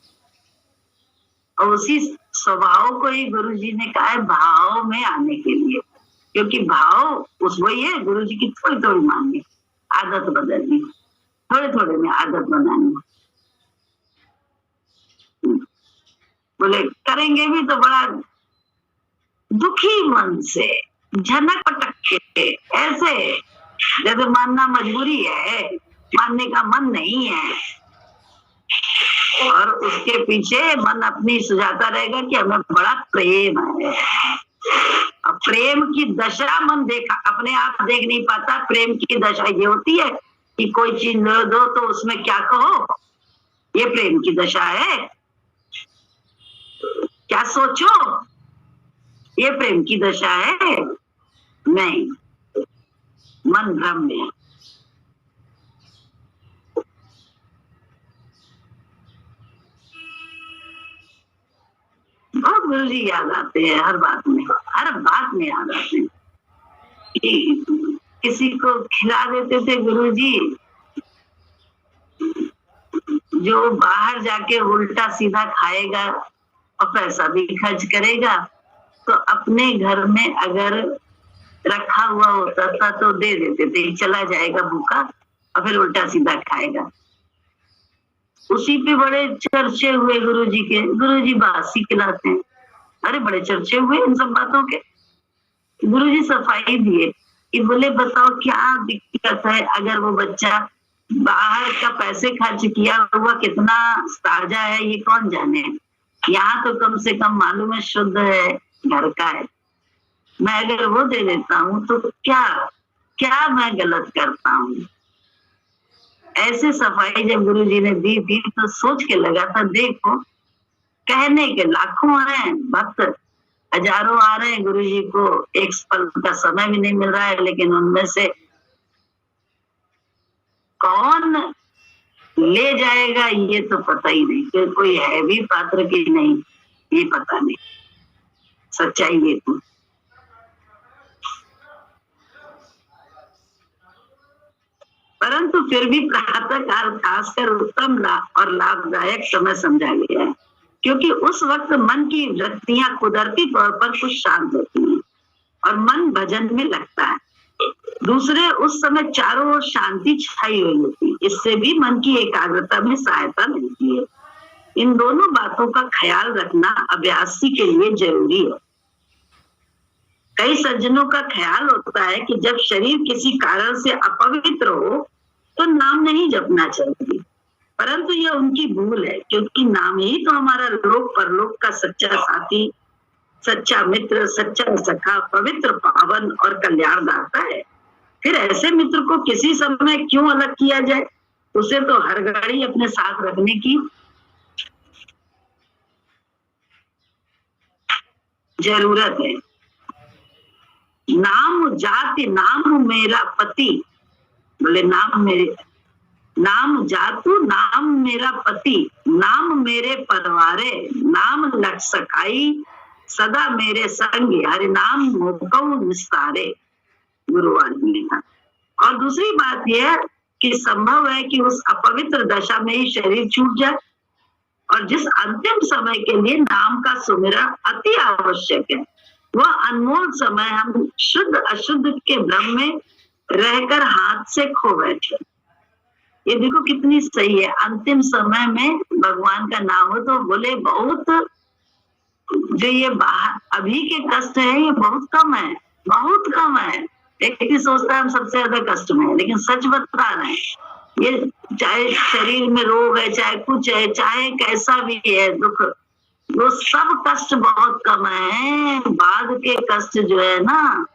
और उसी स्वभाव को ही गुरु जी ने कहा है भाव में आने के लिए, क्योंकि भाव उस वही है। गुरु जी की थोड़ी थोड़ी मांगे, आदत बदलनी, थोड़े थोड़े में आदत बनानी। बोले करेंगे भी तो बड़ा दुखी मन से, झनक पटक के, ऐसे जैसे मानना मजबूरी है, मानने का मन नहीं है, और उसके पीछे मन अपनी सुझाता रहेगा कि हमें बड़ा प्रेम है। अब प्रेम की दशा मन देखा अपने आप देख नहीं पाता। प्रेम की दशा ये होती है कि कोई चीज ले दो तो उसमें क्या कहो, ये प्रेम की दशा है। क्या सोचो, ये प्रेम की दशा है? नहीं, मन भ्रम में। बहुत गुरु जी याद आते हैं, हर बात में याद आते हैं। किसी को खिला देते थे गुरु जी, जो बाहर जाके उल्टा सीधा खाएगा और पैसा भी खर्च करेगा, तो अपने घर में अगर रखा हुआ होता था तो दे देते थे, चला जाएगा भूखा और फिर उल्टा सीधा खाएगा। उसी पे बड़े चर्चे हुए गुरु जी के। गुरु जी बासी खिलाते हैं, अरे बड़े चर्चे हुए इन सब बातों के। गुरु जी सफाई दिए कि बोले बताओ क्या दिक्कत है, अगर वो बच्चा बाहर का पैसे खर्च किया हुआ कितना ताजा है ये कौन जाने, यहाँ तो कम से कम मालूम है शुद्ध है, घर का है। मैं अगर वो दे देता हूँ तो क्या मैं गलत करता हूँ। ऐसे सफाई जब गुरु जी ने दी थी तो सोच के लगा था, देखो कहने के लाखों हैं भक्त, हजारों आ रहे हैं, गुरु जी को एक पल का समय भी नहीं मिल रहा है, लेकिन उनमें से कौन ले जाएगा ये तो पता ही नहीं, कि कोई है भी पात्र की नहीं ये पता नहीं। सच्चाई ये तो। परंतु फिर भी प्रातः काल खासकर उत्तम और लाभदायक समय समझा गया है, क्योंकि उस वक्त मन की वृत्तियां कुदरती तौर पर कुछ शांत होती हैं और मन भजन में लगता है। दूसरे उस समय चारों ओर शांति छाई हुई होती है, इससे भी मन की एकाग्रता में सहायता मिलती है। इन दोनों बातों का ख्याल रखना अभ्यासी के लिए जरूरी है। कई सज्जनों का ख्याल होता है कि जब शरीर किसी कारण से अपवित्र हो तो नाम नहीं जपना चाहिए, परंतु यह उनकी भूल है, क्योंकि नाम ही तो हमारा लोक परलोक का सच्चा साथी, सच्चा मित्र, सच्चा सखा, पवित्र, पावन और कल्याणदाता है। फिर ऐसे मित्र को किसी समय क्यों अलग किया जाए? उसे तो हर घड़ी अपने साथ रखने की जरूरत है। नाम जाति नाम मेरा पति, बोले नाम जातु नाम मेरा पति, नाम मेरे परिवारे, नाम लग सखाई सदा मेरे संग, हरि नाम मोकऊ निस्तारे, गुरुवाणी ने कहा। और दूसरी बात यह कि संभव है कि उस अपवित्र दशा में ही शरीर छूट जाए, और जिस अंतिम समय के लिए नाम का सुमिरन अति आवश्यक है, वह अनमोल समय हम शुद्ध अशुद्ध के भ्रम में रहकर हाथ से खो बैठे। ये देखो कितनी सही है। अंतिम समय में भगवान का नाम हो तो बोले बहुत, जो ये अभी के कष्ट है ये बहुत कम है, बहुत कम है। एक ही सोचता है हम सबसे ज्यादा कष्ट में है, लेकिन सच बता रहे हैं, ये चाहे शरीर में रोग है, चाहे कुछ है, चाहे कैसा भी है दुख, वो सब कष्ट बहुत कम है। बाद के कष्ट जो है ना,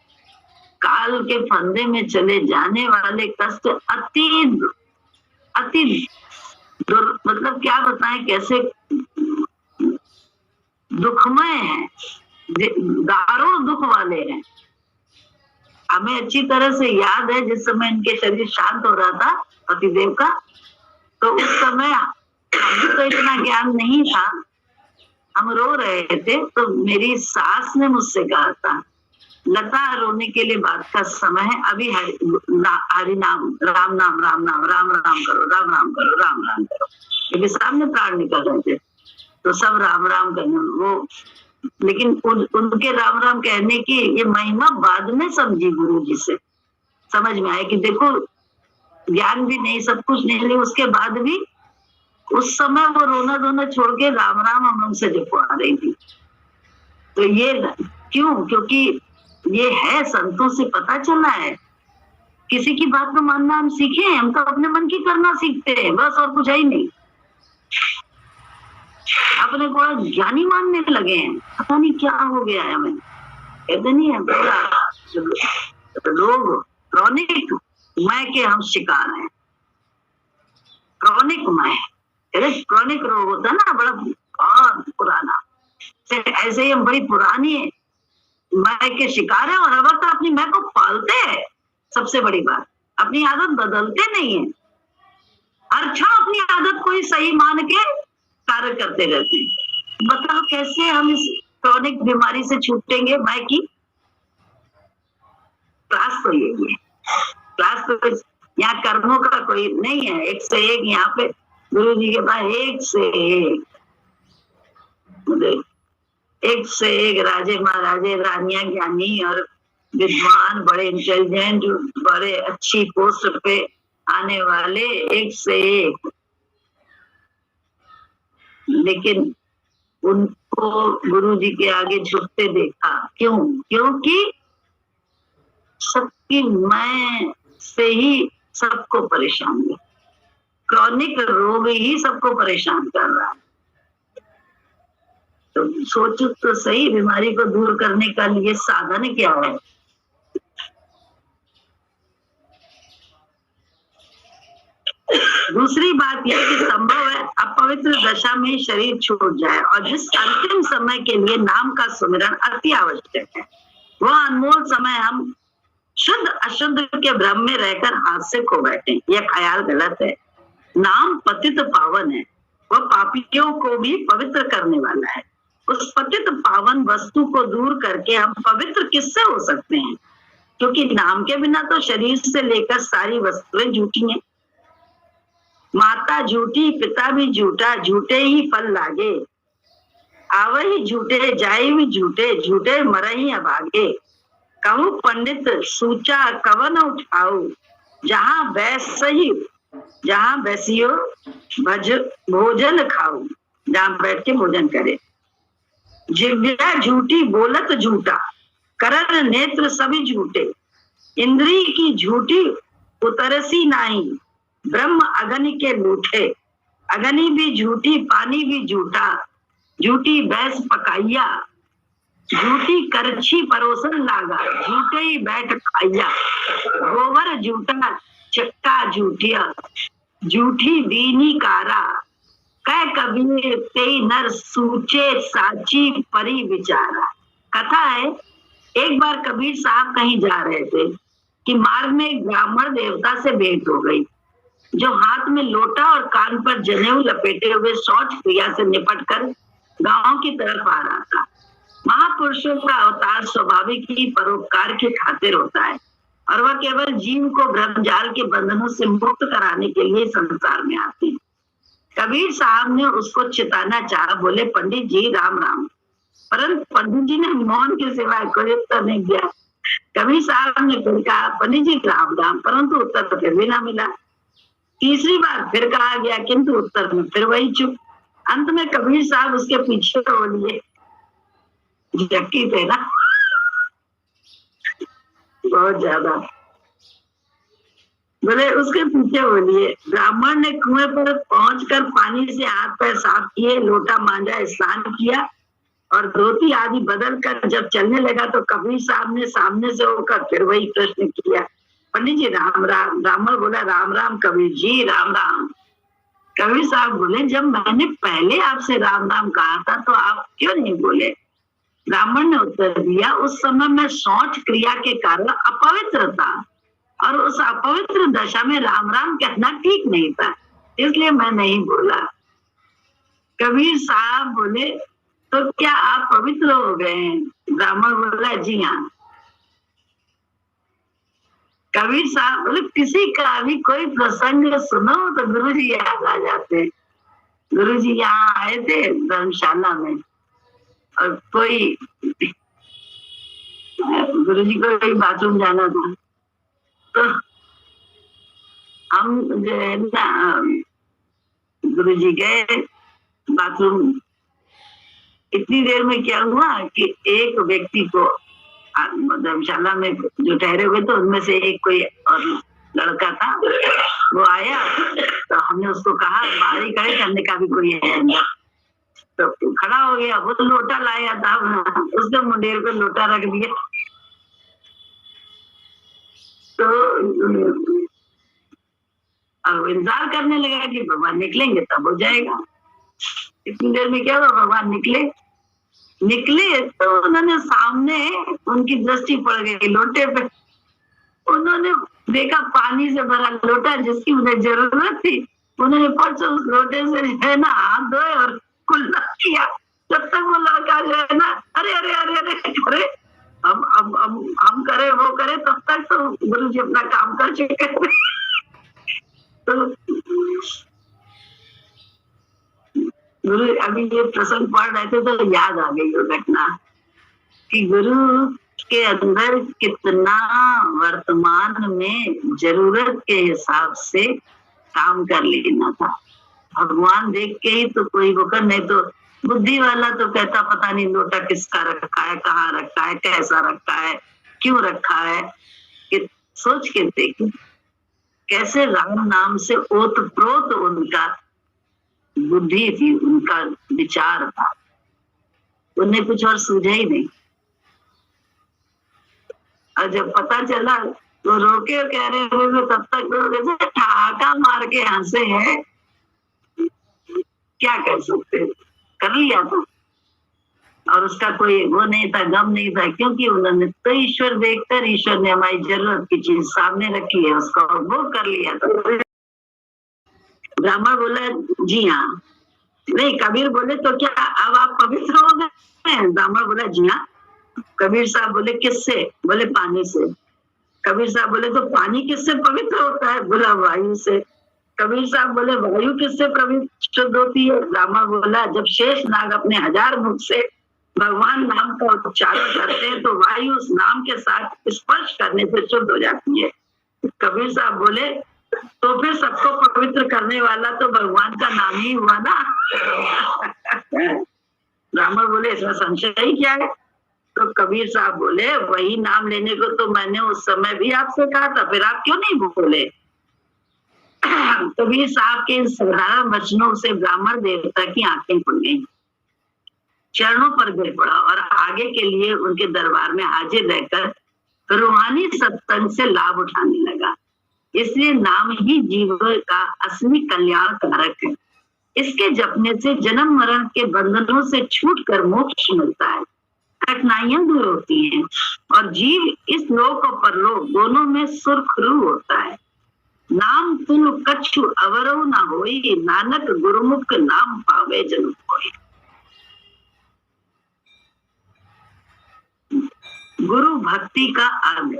काल के फंदे में चले जाने वाले कष्ट अति मतलब क्या बताएं कैसे दुखमय है, गाढ़ो दुख वाले हैं। हमें अच्छी तरह से याद है जिस समय इनके शरीर शांत हो रहा था पतिदेव का, तो उस समय हमें तो इतना ज्ञान नहीं था, हम रो रहे थे, तो मेरी सास ने मुझसे कहा था, लता रोने के लिए बात का समय है, अभी हरि नाम राम नाम राम नाम राम राम करो, राम राम करो, राम राम करो। क्योंकि सामने प्राण निकल रहे थे तो सब राम राम करने वो, लेकिन उनके राम राम कहने की ये महिमा बाद में समझी, गुरु जी से समझ में आया कि देखो ज्ञान भी नहीं, सब कुछ नहीं, लेकिन उसके बाद भी उस समय वो रोना धोना छोड़ के राम राम हम लोग से जपवा रही थी। तो ये क्यों? क्योंकि ये है, संतों से पता चला है। किसी की बात को मानना हम सीखे, हम तो अपने मन की करना सीखते हैं बस, और कुछ है ही नहीं। अपने को ज्ञानी मानने लगे हैं, पता नहीं क्या हो गया है हमें। कहते नहीं है लोग क्रॉनिक मैं के हम शिकार हैं, क्रॉनिक मैं, क्रॉनिक रोग होता है ना, बड़ा बहुत पुराना, ऐसे ही हम बड़ी पुरानी मैं के शिकार है, और हर वक्त अपनी मैं को पालते हैं। सबसे बड़ी बात, अपनी आदत बदलते नहीं है, हर क्षण अपनी आदत को ही सही मान के कार्य करते रहते हैं। बताओ कैसे हम इस क्रॉनिक बीमारी से छूटेंगे? मैं की क्लास तो यही है, क्लास तो यहाँ कर्मों का कोई नहीं है, एक से एक यहाँ पे गुरु जी के पास एक से एक राजे महाराजे रानियां ज्ञानी और विद्वान, बड़े इंटेलिजेंट, बड़े अच्छी पोस्ट पे आने वाले एक से एक, लेकिन उनको गुरु जी के आगे झुकते देखा। क्यों? क्योंकि सबकी मैं से ही सबको परेशान है, क्रॉनिक रोग ही सबको परेशान कर रहा है। तो सोचो तो सही, बीमारी को दूर करने का लिए साधन क्या है? दूसरी बात यह कि संभव है अपवित्र दशा में शरीर छूट जाए, और जिस अंतिम समय के लिए नाम का सुमिरन अति आवश्यक है, वह अनमोल समय हम शुद्ध अशुद्ध के भ्रम में रहकर हाथ से खो बैठे। यह ख्याल गलत है। नाम पतित पावन है, वह पापियों को भी पवित्र करने वाला है। उस पतित पावन वस्तु को दूर करके हम पवित्र किससे हो सकते हैं? क्योंकि नाम के बिना तो शरीर से लेकर सारी वस्तुएं झूठी हैं। माता झूठी, पिता भी झूठा, झूठे ही फल लागे, आवही झूठे, जाए भी झूठे, झूठे मरही अभागे। कहूँ पंडित सूचा कवन उठाऊ, जहाँ बैस सही, जहाँ बैसियो भोजन खाऊ, जहाँ बैठ के भोजन करे। जिव्या झूठी, बोलत झूठा, करण नेत्र सभी झूठे, इंद्री की झूठी उतरसी नाही, ब्रह्म अग्नि के लूठे। अगनी भी झूठी, पानी भी झूठा, झूठी भैंस पकाइया, झूठी करछी परोसन लागा, झूठे ही बैठ खाइया, गोबर झूठा, चक्का झूठिया, झूठी दीनी कारा, कह कबीर तेई नर सूचे साची परी विचारा। कथा है, एक बार कबीर साहब कहीं जा रहे थे कि मार्ग में एक ब्राह्मण देवता से भेंट हो गई, जो हाथ में लोटा और कान पर जनेऊ लपेटे हुए शौच क्रिया से निपट कर गांव की तरफ आ रहा था। महापुरुषों का अवतार स्वाभाविक ही परोपकार की खातिर होता है और वह केवल जीव को भ्रमजाल के बंधनों से मुक्त कराने के लिए संसार में आते हैं। कबीर साहब ने उसको चिताना चाहा, बोले पंडित जी राम राम, परंतु पंडित जी ने मौन के सिवाय कोई उत्तर नहीं दिया। कबीर साहब ने फिर कहा पंडित जी राम राम, परंतु उत्तर तो फिर भी ना मिला। तीसरी बार फिर कहा गया, किंतु उत्तर में फिर वही चुप। अंत में कबीर साहब उसके पीछे हो लिए, जबकि थे ना बहुत ज्यादा, बोले उसके पीछे हो लिए। ब्राह्मण ने कुएं पर पहुंचकर पानी से हाथ पैर साफ किए, लोटा मांजा, स्नान किया और धोती आदि बदल कर जब चलने लगा तो कबीर साहब ने सामने से होकर फिर वही प्रश्न किया, पंडित जी राम राम। ब्राह्मण बोला राम राम कबीर जी राम राम। कबीर साहब बोले जब मैंने पहले आपसे राम राम कहा था तो आप क्यों नहीं बोले? ब्राह्मण ने उत्तर दिया, उस समय मैं शौच क्रिया के कारण अपवित्र था और उस अपवित्र दशा में राम राम कहना ठीक नहीं था, इसलिए मैं नहीं बोला। कबीर साहब बोले तो क्या आप पवित्र हो गए हैं? ब्राह्मण बोला जी हाँ। कबीर साहब बोले किसी का भी कोई प्रसंग सुनो तो गुरु जी याद आ जाते। गुरु जी यहाँ आए थे धर्मशाला में और कोई गुरु जी को कोई बाथरूम जाना था तो हम जो है ना गुरु जी गए बाथरूम। इतनी देर में क्या हुआ कि एक व्यक्ति को धर्मशाला में जो ठहरे हुए थे उनमें से एक कोई और लड़का था, वो आया तो हमने उसको कहा बाहर ही खड़े, हमने कहा भी कोई है अंदर, तो खड़ा हो गया। वो तो लोटा लाया था, उसने मुंडेर पे लोटा रख दिया तो अब इंतजार करने लगा कि भगवान निकलेंगे तब हो जाएगा। इतनी देर में क्या हुआ, भगवान निकले तो उन्होंने सामने उनकी दृष्टि पड़ गई लोटे पे। उन्होंने देखा पानी से भरा लोटा जिसकी उन्हें जरूरत थी, उन्होंने फट से उस लोटे से है ना हाथ धोए और कुल्ला किया। जब तक वो लड़का जो है ना अरे अरे अरे अरे अरे हम करे वो करे, तब तक तो गुरु जी अपना काम कर चुके थे। तो गुरु अभी ये प्रसंग पढ़ रहे थे तो याद आ गई वो घटना कि गुरु के अंदर कितना वर्तमान में जरूरत के हिसाब से काम कर लेना था। भगवान देख के ही तो कोई होकर, नहीं तो बुद्धि वाला तो कहता पता नहीं लोटा किसका रखा है, कहाँ रखा है, कैसा रखा है, क्यों रखा है। कि सोच के देखिए कैसे राम नाम से ओतप्रोत उनका बुद्धि थी, उनका विचार था, उन्हें कुछ और सूझा ही नहीं। और जब पता चला तो रोके और कह रहे थे तब तक लोग ठहाका मार के हंसे हैं, क्या कर सकते, कर लिया था। और उसका कोई वो नहीं था, गम नहीं था, क्योंकि उन्होंने तो ईश्वर देखकर ईश्वर ने हमारी जरूरत की चीज सामने रखी है, उसका वो कर लिया था। ब्राह्मण बोला जी हाँ। नहीं, कबीर बोले तो क्या अब आप पवित्र हो गए? ब्राह्मण बोला जी हाँ। कबीर साहब बोले किससे? बोले पानी से। कबीर साहब बोले तो पानी किससे पवित्र होता है? बोला वायु से। कबीर साहब बोले वायु किससे पवित्र होती है? ब्राह्मण बोला जब शेष नाग अपने 1000 मुख से भगवान नाम का उच्चारण करते हैं तो वायु उस नाम के साथ स्पर्श करने से शुद्ध हो जाती है। कबीर साहब बोले तो फिर सबको पवित्र करने वाला तो भगवान का नाम ही हुआ ना। ब्राह्मण बोले इसमें संशय ही क्या है? तो कबीर साहब बोले वही नाम लेने को तो मैंने उस समय भी आपसे कहा था, फिर आप क्यों नहीं बोले? कबीर साहब के साधारण वचनों से ब्राह्मण देवता की आंखें खुल गई, चरणों पर गिर पड़ा और आगे के लिए उनके दरबार में हाजिर रहकर रूहानी सत्संग से लाभ उठाने लगा। इसलिए नाम ही जीवन का असली कल्याण कारक है। इसके जपने से जन्म मरण के बंधनों से छूटकर मोक्ष मिलता है, कठिनाइयां दूर होती हैं और जीव इस लोक और परलोक दोनों में सुरखरू होता है। नाम तुल कछु अवरव ना होई, नानक गुरुमुख नाम पावे जन कोई। गुरु भक्ति का अर्थ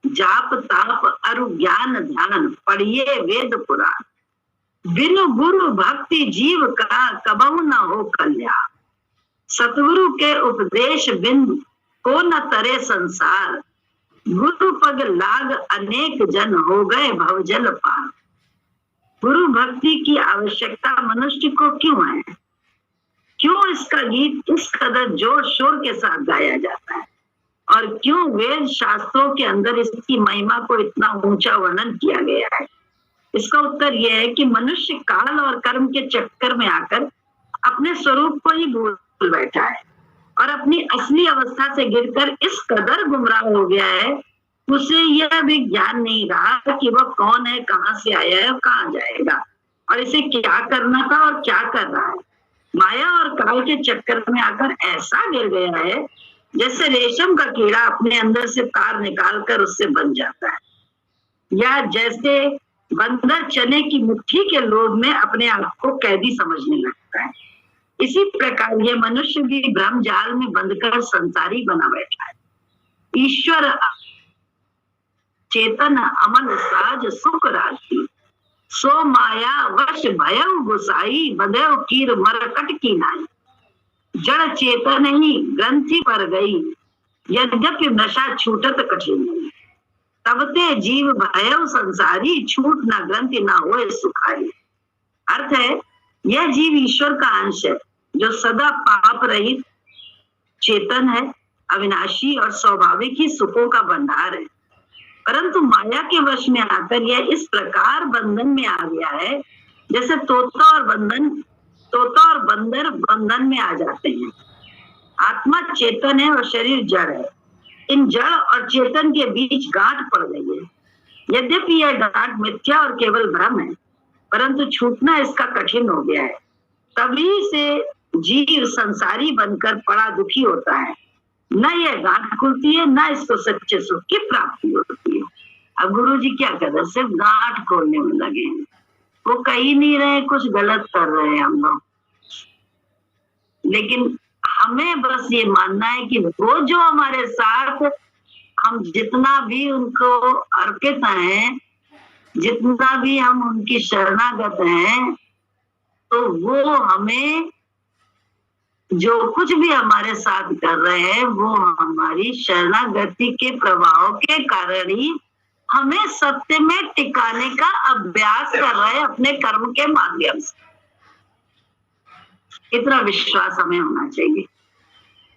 जाप ताप अरु ज्ञान ध्यान, पढ़िए वेद पुराण। बिनु गुरु भक्ति जीव का कबहु न हो कल्याण। सतगुरु के उपदेश बिन को न तरे संसार, गुरु पग लाग अनेक जन हो गए भवजल पार। गुरु भक्ति की आवश्यकता मनुष्य को क्यों है? क्यों इसका गीत इस कदर जोर शोर के साथ गाया जाता है और क्यों वेद शास्त्रों के अंदर इसकी महिमा को इतना ऊंचा वर्णन किया गया है? इसका उत्तर यह है कि मनुष्य काल और कर्म के चक्कर में आकर अपने स्वरूप को ही भूल बैठा है और अपनी असली अवस्था से गिरकर इस कदर गुमराह हो गया है, उसे यह भी ज्ञान नहीं रहा कि वह कौन है, कहाँ से आया है और कहाँ जाएगा और इसे क्या करना था और क्या कर रहा है। माया और काल के चक्कर में आकर ऐसा गिर गया है जैसे रेशम का कीड़ा अपने अंदर से तार निकालकर उससे बन जाता है, या जैसे बंदर चने की मुट्ठी के लोभ में अपने आप को कैदी समझने लगता है। इसी प्रकार ये मनुष्य भी भ्रम जाल में बंधकर संसारी बना बैठा है। ईश्वर चेतन अमन साज सुख राशि, सो माया वश भयउ गुसाई, बंधेव कीर मरकट की नाई। जड़ चेतन ही ग्रंथि पर गई, यद्यपि नशा छूटत कठिन नहीं। तब ते जीव भयउ संसारी, छूट न ग्रंथि न होए सुखारी। अर्थ है, यह जीव ईश्वर का अंश है जो सदा पाप रहित चेतन है, अविनाशी और स्वाभाविक ही सुखों का भंडार है, परंतु माया के वश में आकर यह इस प्रकार बंधन में आ गया है जैसे तोता और बंदर बंधन में आ जाते हैं। आत्मा चेतन है और शरीर जड़ है। इन जड़ और चेतन के बीच गांठ पड़ गई है। यद्यपि यह गांठ मिथ्या और केवल भ्रम है, परंतु छूटना इसका कठिन हो गया है। तभी से जीव संसारी बनकर बड़ा दुखी होता है। न यह गांठ खुलती है, न इसको सच्चे सुख की प्राप्ति होती है। अब गुरु जी क्या कर रहे हैं? सिर्फ गांठ खोलने में लगे हैं। वो कह ही नहीं रहे कुछ गलत कर रहे हैं हम लोग, लेकिन हमें बस ये मानना है कि वो जो हमारे साथ, हम जितना भी उनको अर्पित हैं, जितना भी हम उनकी शरणागत हैं, तो वो हमें जो कुछ भी हमारे साथ कर रहे हैं वो हमारी शरणागति के प्रभाव के कारण ही हमें सत्य में टिकाने का अभ्यास कर रहे हैं अपने कर्म के माध्यम से। इतना विश्वास हमें होना चाहिए।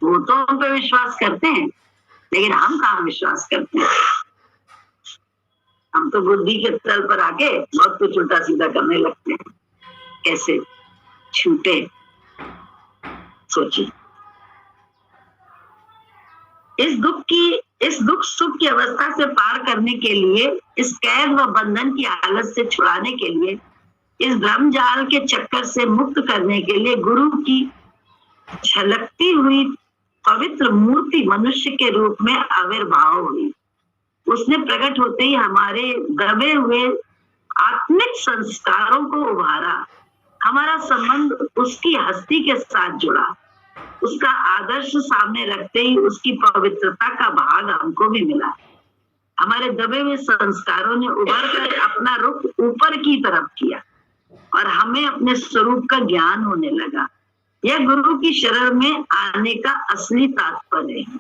वो तो हम पे विश्वास करते हैं, लेकिन हम कहाँ विश्वास करते हैं? हम तो बुद्धि के तल पर आके बहुत कुछ उल्टा सीधा करने लगते हैं। कैसे छूटे, सोचिए। इस दुख सुख की अवस्था से पार करने के लिए, इस कैद व बंधन की हालत से छुड़ाने के लिए, इस भ्रम जाल के चक्कर से मुक्त करने के लिए गुरु की झलकती हुई पवित्र मूर्ति मनुष्य के रूप में आविर्भाव हुई। उसने प्रकट होते ही हमारे दबे हुए आत्मिक संस्कारों को उभारा। हमारा संबंध उसकी हस्ती के साथ जुड़ा। उसका आदर्श सामने रखते ही उसकी पवित्रता का भाग हमको भी मिला। हमारे दबे हुए संस्कारों ने उभर कर अपना रुख ऊपर की तरफ किया और हमें अपने स्वरूप का ज्ञान होने लगा। यह गुरु की शरण में आने का असली तात्पर्य है।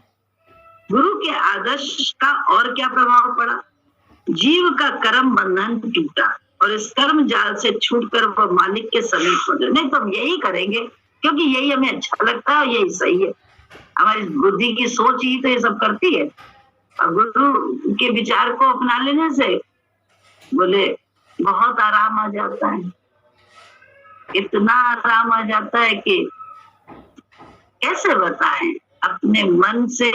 गुरु के आदर्श का और क्या प्रभाव पड़ा? जीव का कर्म बंधन टूटा और इस कर्म जाल से छूटकर वह मालिक के समीप पहुंचे। नहीं तो हम यही करेंगे क्योंकि यही हमें अच्छा लगता है और यही सही है। हमारी बुद्धि की सोच ही तो ये सब करती है। और गुरु के विचार को अपना लेने से बोले बहुत आराम आ जाता है, इतना आराम आ जाता है कि कैसे बताएं। अपने मन से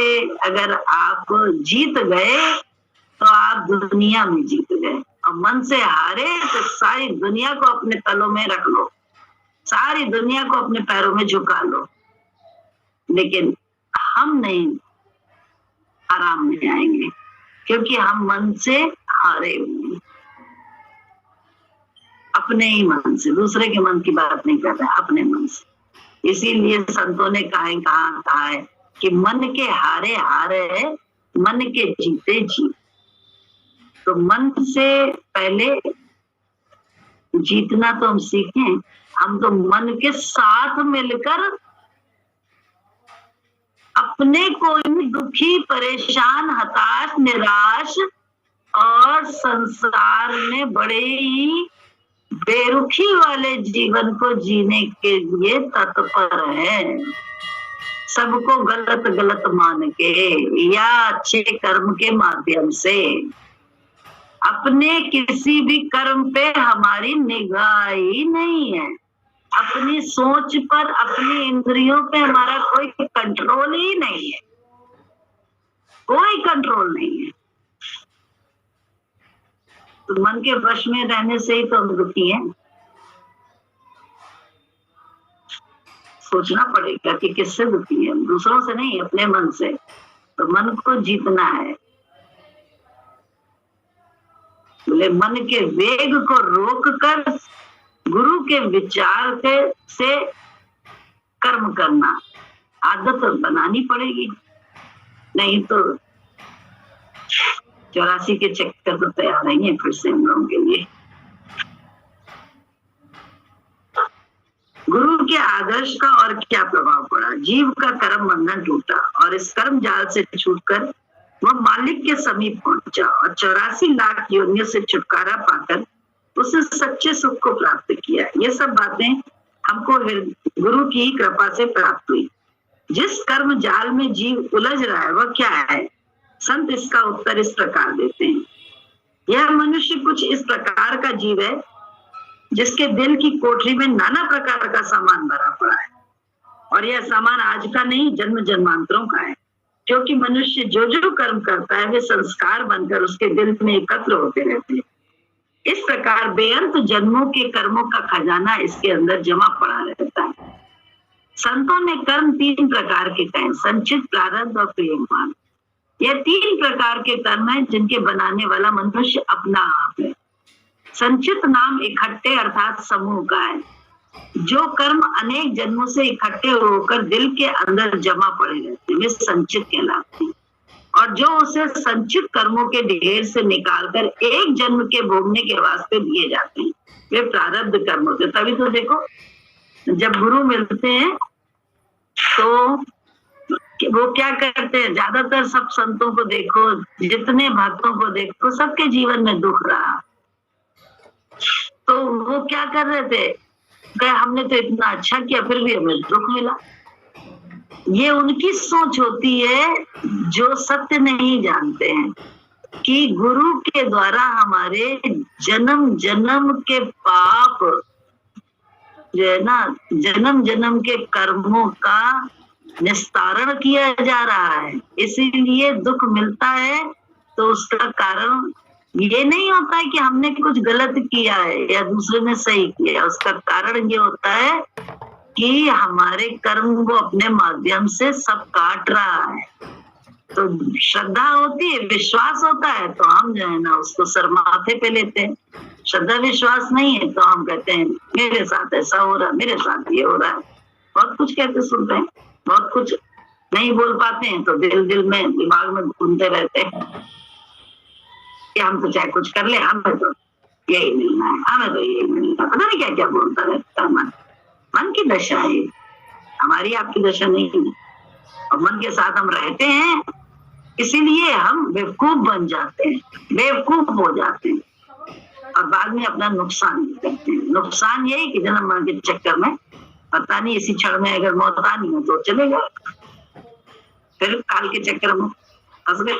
अगर आप जीत गए तो आप दुनिया में जीत गए, और मन से हारे तो सारी दुनिया को अपने तलों में रख लो, सारी दुनिया को अपने पैरों में झुका लो, लेकिन हम नहीं आराम में आएंगे, क्योंकि हम मन से हारे हुए, अपने ही मन से, दूसरे के मन की बात नहीं कर रहे, अपने मन से। इसीलिए संतों ने कहा है कि मन के हारे हारे, मन के जीते जीत। तो मन से पहले जीतना तो हम सीखें, हम तो मन के साथ मिलकर अपने को ही दुखी, परेशान, हताश, निराश और संसार में बड़े ही बेरुखी वाले जीवन को जीने के लिए तत्पर है। सबको गलत गलत मान के या अच्छे कर्म के माध्यम से, अपने किसी भी कर्म पे हमारी निगाह ही नहीं है, अपनी सोच पर, अपनी इंद्रियों पे हमारा कोई कंट्रोल ही नहीं है, कोई कंट्रोल नहीं है। तो मन के वश में रहने से ही तो हम दुखी हैं। सोचना पड़ेगा कि किससे दुखी है, दूसरों से नहीं, अपने मन से। तो मन को जीतना है। बोले मन के वेग को रोककर गुरु के विचार से कर्म करना आदत बनानी पड़ेगी, नहीं तो 84 के चक्कर तो तैयार नहीं है फिर से हम लोगों के लिए। गुरु के आदर्श का और क्या प्रभाव पड़ा? जीव का कर्म बंधन टूटा और इस कर्म जाल से छूटकर वह मालिक के समीप पहुंचा और 84 लाख योनियों से छुटकारा पाकर उसने सच्चे सुख को प्राप्त किया। ये सब बातें हमको गुरु की कृपा से प्राप्त हुई। जिस कर्म जाल में जीव उलझ रहा है वह क्या है? संत इसका उत्तर इस प्रकार देते हैं। यह मनुष्य कुछ इस प्रकार का जीव है जिसके दिल की कोठरी में नाना प्रकार का सामान भरा पड़ा है, और यह सामान आज का नहीं, जन्म जन्मांतरों का है। क्योंकि मनुष्य जो जो कर्म करता है वे संस्कार बनकर उसके दिल में एकत्र होते रहते हैं। इस प्रकार बेअंत जन्मों के कर्मों का खजाना इसके अंदर जमा पड़ा रहता है। संतों ने कर्म 3 प्रकार के कहे, संचित, प्रारब्ध और प्रियमान। यह 3 प्रकार के कर्म है जिनके बनाने वाला मनुष्य अपना आप है। संचित नाम इकट्ठे अर्थात समूह का है। जो कर्म अनेक जन्मों से इकट्ठे होकर दिल के अंदर जमा पड़े रहते हैं वे संचित कहलाते हैं, और जो उसे संचित कर्मों के ढेर से निकालकर एक जन्म के भोगने के वास्ते दिए जाते हैं वे प्रारब्ध कर्म होते हैं। तभी तो देखो जब गुरु मिलते हैं तो वो क्या करते हैं, ज्यादातर सब संतों को देखो, जितने भक्तों को देखो, सबके जीवन में दुख रहा, तो वो क्या कर रहे थे, कहे हमने तो इतना अच्छा किया फिर भी हमें दुख मिला। ये उनकी सोच होती है जो सत्य नहीं जानते हैं कि गुरु के द्वारा हमारे जन्म जन्म के पाप जो है ना, जन्म जन्म के कर्मों का निस्तारण किया जा रहा है, इसीलिए दुख मिलता है। तो उसका कारण ये नहीं होता है कि हमने कुछ गलत किया है या दूसरे ने सही किया, उसका कारण ये होता है कि हमारे कर्म वो अपने माध्यम से सब काट रहा है। तो श्रद्धा होती है, विश्वास होता है, तो हम जो है ना उसको सर माथे पे लेते हैं। श्रद्धा विश्वास नहीं है तो हम कहते हैं मेरे साथ ऐसा हो रहा है, मेरे साथ ये हो रहा है, बहुत कुछ कहते सुनते हैं, बहुत कुछ नहीं बोल पाते हैं तो दिल में दिमाग में घूमते रहते हैं कि हम तो चाहे कुछ कर ले, हमें तो यही मिलना है, हमें तो यही मिलना है, पता नहीं क्या क्या बोलता रहता है। मन की दशा है, हमारी आपकी दशा नहीं है। और मन के साथ हम रहते हैं इसीलिए हम बेवकूफ बन जाते हैं, बेवकूफ हो जाते हैं और बाद में अपना नुकसान करते हैं। नुकसान यही कि जन्म मरण के चक्कर में पता नहीं इसी क्षण में अगर मौत आनी हो तो चलेगा, फिर काल के चक्कर में फंस गए।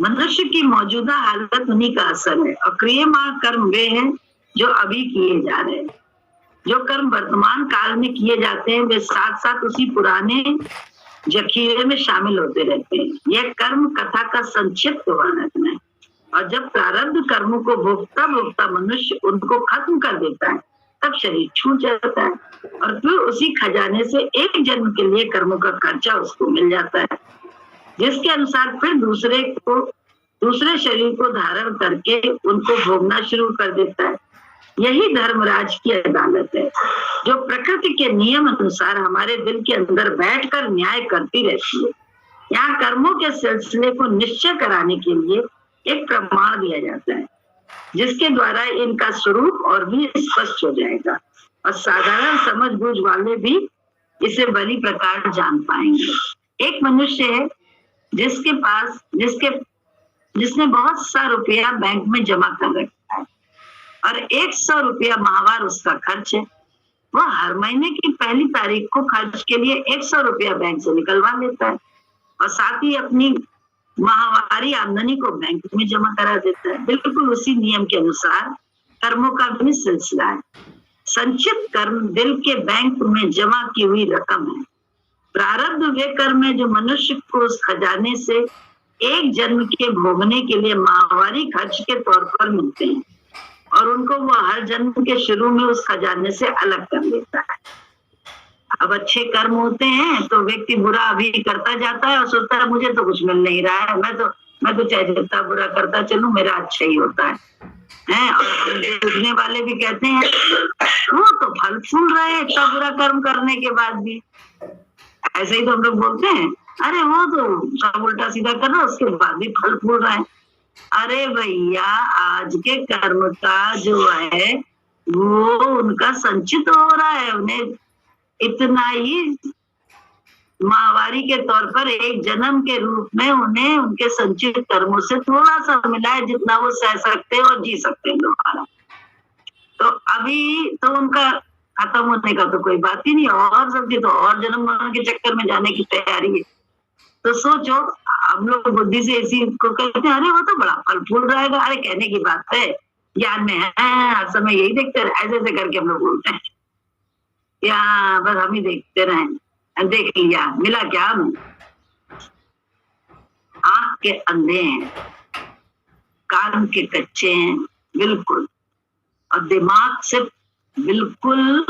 मनुष्य की मौजूदा हालत उन्हीं का असर है और क्रियमान कर्म वे हैं जो अभी किए जा रहे हैं। जो कर्म वर्तमान काल में किए जाते हैं वे साथ साथ उसी पुराने जखीरे में शामिल होते रहते हैं। यह कर्म कथा का संक्षिप्त वर्णन है। और जब प्रारब्ध कर्मों को भोगता भोगता मनुष्य उनको खत्म कर देता है तब शरीर छूट जाता है और फिर उसी खजाने से एक जन्म के लिए कर्मों का खर्चा उसको मिल जाता है, जिसके अनुसार फिर दूसरे शरीर को धारण करके उनको भोगना शुरू कर देता है। यही धर्मराज की अदालत है जो प्रकृति के नियम अनुसार हमारे दिल के अंदर बैठकर न्याय करती रहती है। यहाँ कर्मों के सिलसिले को निश्चय कराने के लिए एक प्रमाण दिया जाता है जिसके द्वारा इनका स्वरूप और भी स्पष्ट हो जाएगा और साधारण समझबूझ वाले भी इसे बड़ी प्रकार जान पाएंगे। एक मनुष्य है जिसने बहुत सा रुपया बैंक में जमा कर रखा है और 100 रुपया माहवार उसका खर्च है। वह हर महीने की पहली तारीख को खर्च के लिए 100 रुपया बैंक से निकलवा लेता है और साथ ही अपनी माहवारी आमदनी को बैंक में जमा करा देता है। बिल्कुल उसी नियम के अनुसार कर्मों का भी सिलसिला है। संचित कर्म दिल के बैंक में जमा की हुई रकम है। प्रारब्ध वे कर्म है जो मनुष्य को उस खजाने से एक जन्म के भोगने के लिए माहवारी खर्च के तौर पर मिलते हैं और उनको वो हर जन्म के शुरू में उस खजाने से अलग कर लेता है। अब अच्छे कर्म होते हैं तो व्यक्ति बुरा अभी करता जाता है और सोचता है मुझे तो कुछ मिल नहीं रहा है, मैं तो चाहे जितना बुरा करता चलूं मेरा अच्छा ही होता है। और देखने वाले भी कहते हैं वो तो फल फूल रहे हैं इतना बुरा कर्म करने के बाद भी। ऐसे ही तो हम लोग बोलते हैं अरे वो तो सब उल्टा सीधा कर रहा है उसके बाद भी फल फूल रहा है। अरे भैया आज के कर्म का जो है वो उनका संचित हो रहा है, उन्हें इतना ही माहवारी के तौर पर एक जन्म के रूप में उन्हें उनके संचित कर्मों से थोड़ा सा मिला है जितना वो सह सकते हैं और जी सकते हैं दोबारा। तो अभी तो उनका खत्म होने का तो कोई बात ही नहीं, और सबकी तो और जन्म के चक्कर में जाने की तैयारी है। तो सोचो हम लोग बुद्धि से इसी को कहते हैं अरे वो तो बड़ा फल फूल रहेगा। अरे कहने की बात है, ज्ञान में है हर समय यही देखते रहे, ऐसे ऐसे करके हम लोग बोलते हैं या बस हम ही देखते रहे। देख लिया मिला क्या, हम आंख के अंधे हैं, कान के कच्चे हैं बिल्कुल, और दिमाग से बिल्कुल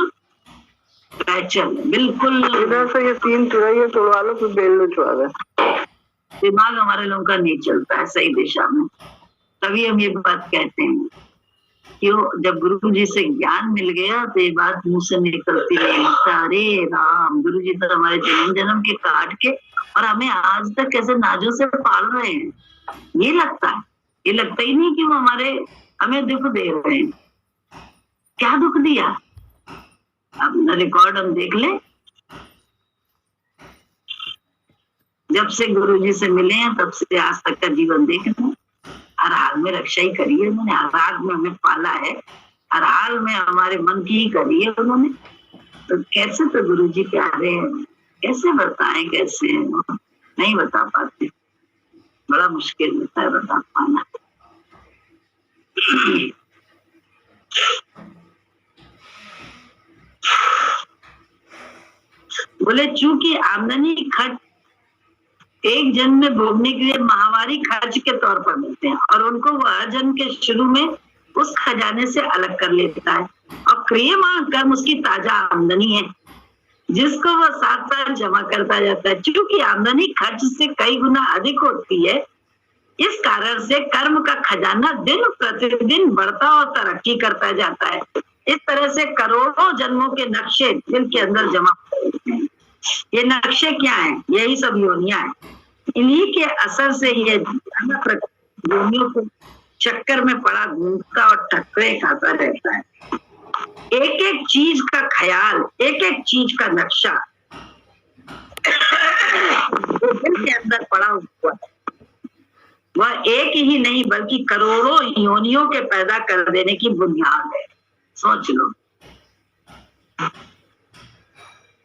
बिल्कुल इधर से ये 3 चुराइए तोड़वा लो फिर बेल लो छुड़ा दे। दिमाग हमारे लोगों का नहीं चलता है सही दिशा में। तभी हम ये बात कहते हैं क्यों, जब गुरु जी से ज्ञान मिल गया तो ये बात मुंह से निकलती है अरे राम गुरु जी तो हमारे जन्म जन्म के काट के और हमें आज तक कैसे नाजों से पाल रहे हैं। ये लगता ही नहीं कि वो हमें दुख दे रहे हैं। क्या दुख दिया अपना रिकॉर्ड हम देख ले। जब से गुरु जी से मिले हैं तब से आज तक का जीवन देख रहे हैं। हर हाल में रक्षा ही करी है उन्होंने, हर हाल में हमें पाला है, हर हाल में हमारे मन की ही करी है उन्होंने। तो कैसे तो गुरु जी प्यारे हैं, कैसे बताएं, कैसे नहीं बता पाते, बड़ा मुश्किल होता है बता पाना। बोले चूंकि आमदनी खर्च एक जन्म में भोगने के लिए माहवारी खर्च के तौर पर मिलते हैं और उनको वह जन्म के शुरू में उस खजाने से अलग कर लेता है और क्रियमान कर्म उसकी ताजा आमदनी है जिसको वह साथ साथ जमा करता जाता है। चूंकि आमदनी खर्च से कई गुना अधिक होती है, इस कारण से कर्म का खजाना दिन प्रतिदिन बढ़ता और तरक्की करता जाता है। इस तरह से करोड़ों जन्मों के नक्शे दिल के अंदर जमा होते हैं। ये नक्शे क्या है? यही सब योनियां हैं। इन्हीं के असर से ये योनियों को चक्कर में पड़ा घूमता और ठक्करे खाता रहता है। एक एक चीज का ख्याल, एक एक चीज का नक्शा जो दिल के अंदर पड़ा हुआ है वह एक ही नहीं बल्कि करोड़ों योनियों के पैदा कर देने की बुनियाद है। सोच लो,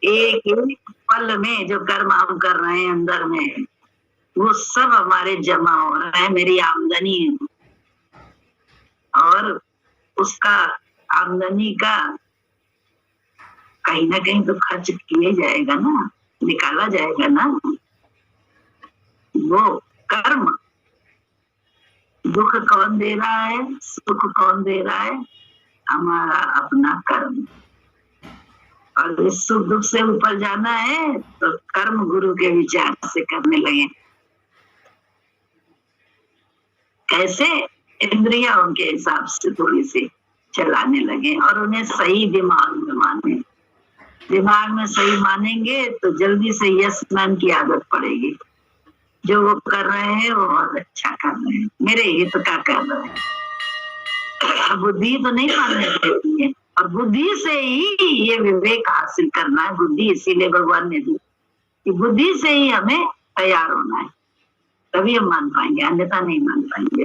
एक एक पल में जो कर्म हम कर रहे हैं अंदर में, वो सब हमारे जमा हो रहा है, मेरी आमदनी है, और उसका आमदनी का कहीं ना कहीं तो खर्च किया जाएगा ना, निकाला जाएगा ना। वो कर्म, दुख कौन दे रहा है, सुख कौन दे रहा है? हमारा अपना कर्म। और इस सुख दुख से ऊपर जाना है तो कर्म गुरु के विचार से करने लगे। कैसे? इंद्रिया उनके हिसाब से थोड़ी सी चलाने लगे और उन्हें सही दिमाग में माने। दिमाग में सही मानेंगे तो जल्दी से यस मैन की आदत पड़ेगी। जो वो कर रहे हैं वो बहुत अच्छा कर रहे हैं, मेरे हित का कर रहे हैं। बुद्धि तो नहीं मानने देती है, और बुद्धि से ही ये विवेक हासिल करना है। बुद्धि इसीलिए भगवान ने दी कि बुद्धि से ही हमें तैयार होना है, तभी हम मान पाएंगे, अन्यथा नहीं मान पाएंगे।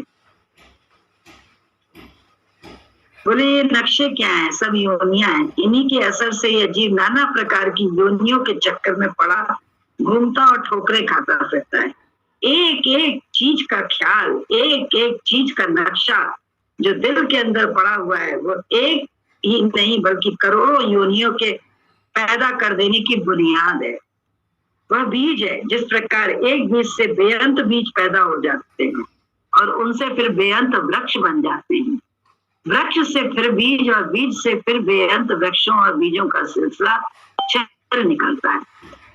बोले ये नक्शे क्या है? सब योनियां हैं। इन्हीं के असर से यह जीव नाना प्रकार की योनियों के चक्कर में पड़ा घूमता और ठोकरे खाता रहता है। एक एक चीज का ख्याल, एक एक चीज का नक्शा जो दिल के अंदर पड़ा हुआ है, वो एक ही नहीं बल्कि करोड़ों योनियों के पैदा कर देने की बुनियाद है। वह बीज है। जिस प्रकार एक बीज से बेअंत बीज पैदा हो जाते हैं और उनसे फिर बेअंत वृक्ष बन जाते हैं, वृक्ष से फिर बीज और बीज से फिर बेअंत वृक्षों और बीजों का सिलसिला चल निकलता है।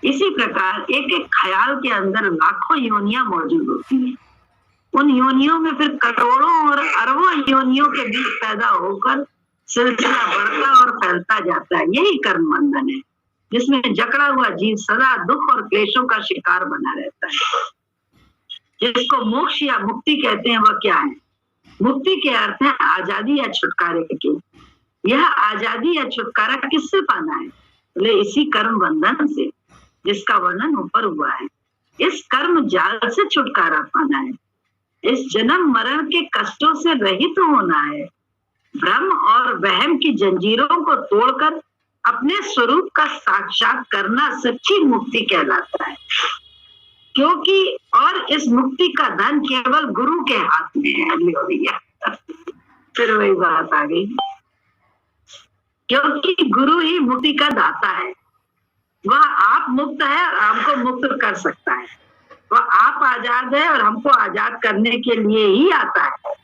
इसी प्रकार एक एक ख्याल के अंदर लाखों योनियां मौजूद होती हैं। उन योनियों में फिर करोड़ों और अरबों योनियों के बीज पैदा होकर सिलसिला बढ़ता और फैलता जाता है। यही कर्म बंधन है जिसमें जकड़ा हुआ जीव सदा दुख और क्लेशों का शिकार बना रहता है। जिसको मोक्ष या मुक्ति कहते हैं, वह क्या है? मुक्ति के अर्थ है आजादी या छुटकारे के। यह आजादी या छुटकारा किससे पाना है? बोले इसी कर्म बंधन से, जिसका वर्णन ऊपर हुआ है। इस कर्म जाल से छुटकारा पाना है। इस जन्म मरण के कष्टों से रहित होना है। भ्रम और वहम की जंजीरों को तोड़कर अपने स्वरूप का साक्षात करना सच्ची मुक्ति कहलाता है। क्योंकि और इस मुक्ति का धन केवल गुरु के हाथ में है। भैया फिर वही बात आ गई, क्योंकि गुरु ही मुक्ति का दाता है। वह आप मुक्त है और हमको मुक्त कर सकता है। वह आप आजाद है और हमको आजाद करने के लिए ही आता है।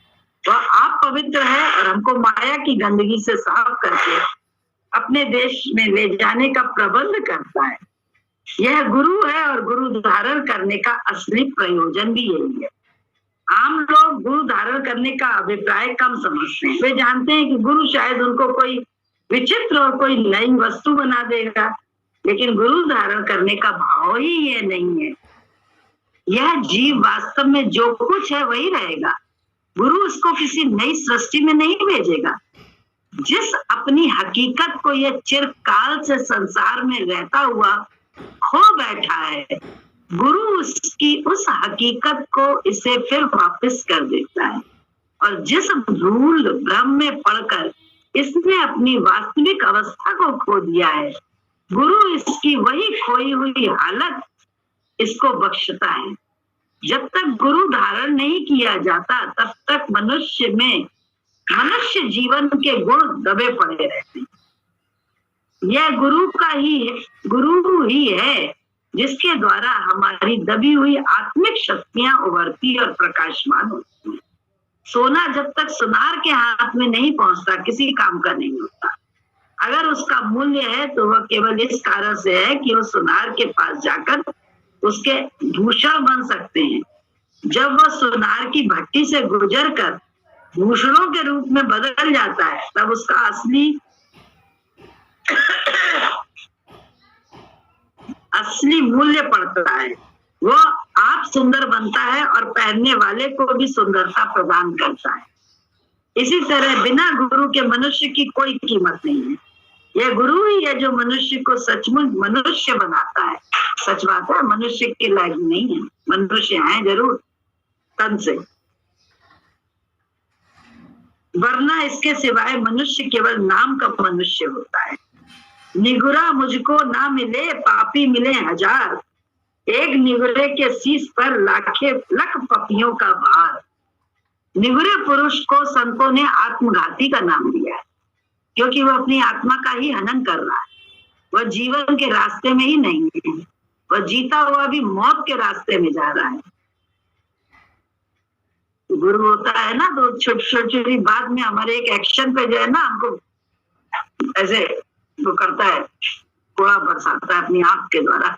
वह आप पवित्र है और हमको माया की गंदगी से साफ करके अपने देश में ले जाने का प्रबंध करता है। यह गुरु है और गुरु धारण करने का असली प्रयोजन भी यही है। आम लोग गुरु धारण करने का अभिप्राय कम समझते हैं। वे जानते हैं कि गुरु शायद उनको कोई विचित्र और कोई नई वस्तु बना देगा, लेकिन गुरु धारण करने का भाव ही ये नहीं है। यह जीव वास्तव में जो कुछ है वही रहेगा। गुरु उसको किसी नई सृष्टि में नहीं भेजेगा। जिस अपनी हकीकत को यह चिरकाल से संसार में रहता हुआ खो बैठा है, गुरु उसकी उस हकीकत को इसे फिर वापस कर देता है। और जिस धूल भ्रम में पड़कर इसने अपनी वास्तविक अवस्था को खो दिया है, गुरु इसकी वही खोई हुई हालत इसको बख्शता है। जब तक गुरु धारण नहीं किया जाता तब तक मनुष्य में मनुष्य जीवन के गुण दबे पड़े रहते हैं। यह गुरु ही है जिसके द्वारा हमारी दबी हुई आत्मिक शक्तियां उभरती और प्रकाशमान होती हैं। सोना जब तक सुनार के हाथ में नहीं पहुंचता किसी काम का नहीं होता। अगर उसका मूल्य है तो वह केवल इस कारण से है कि वो सुनार के पास जाकर उसके भूषण बन सकते हैं। जब वह सुनार की भट्टी से गुजर कर भूषणों के रूप में बदल जाता है, तब उसका असली मूल्य पड़ता है। वह आप सुंदर बनता है और पहनने वाले को भी सुंदरता प्रदान करता है। इसी तरह बिना गुरु के मनुष्य की कोई कीमत नहीं है। यह गुरु ही है जो मनुष्य को सचमुच मनुष्य बनाता है। सच बात है, मनुष्य के लायक नहीं है। मनुष्य है जरूर तन से, वरना इसके सिवाय मनुष्य केवल नाम का मनुष्य होता है। निगुरा मुझको ना मिले पापी मिले हजार, एक निगुरे के शीश पर लाखे लख पपियों का भार। निगुरे पुरुष को संतों ने आत्मघाती का नाम दिया है, क्योंकि वह अपनी आत्मा का ही हनन कर रहा है। वह जीवन के रास्ते में ही नहीं है, वह जीता हुआ भी मौत के रास्ते में जा रहा है। गुरु होता है ना, तो छोटी छोटी बात में हमारे एक एक्शन पे जो है ना, हमको ऐसे वो करता है, थोड़ा बरसाता है अपनी आंख के द्वारा,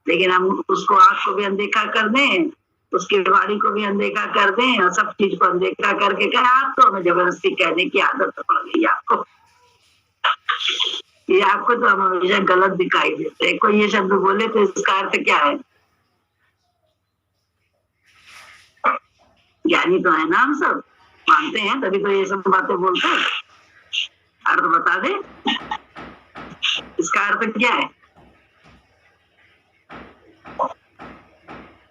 लेकिन हम उसको आंख को भी अनदेखा कर दें, उसकी वाणी को भी अनदेखा कर दें, और सब चीज को अनदेखा करके कहे आप तो हमें जबरदस्ती कहने की आदत पड़ गई आपको, ये आपको तो हम हमेशा गलत दिखाई देते हैं। कोई ये शब्द बोले तो इसका अर्थ क्या है? ज्ञानी तो है ना, हम सब मानते हैं, तभी तो ये सब बातें बोलते हैं। अर्थ बता दे, इसका अर्थ क्या है?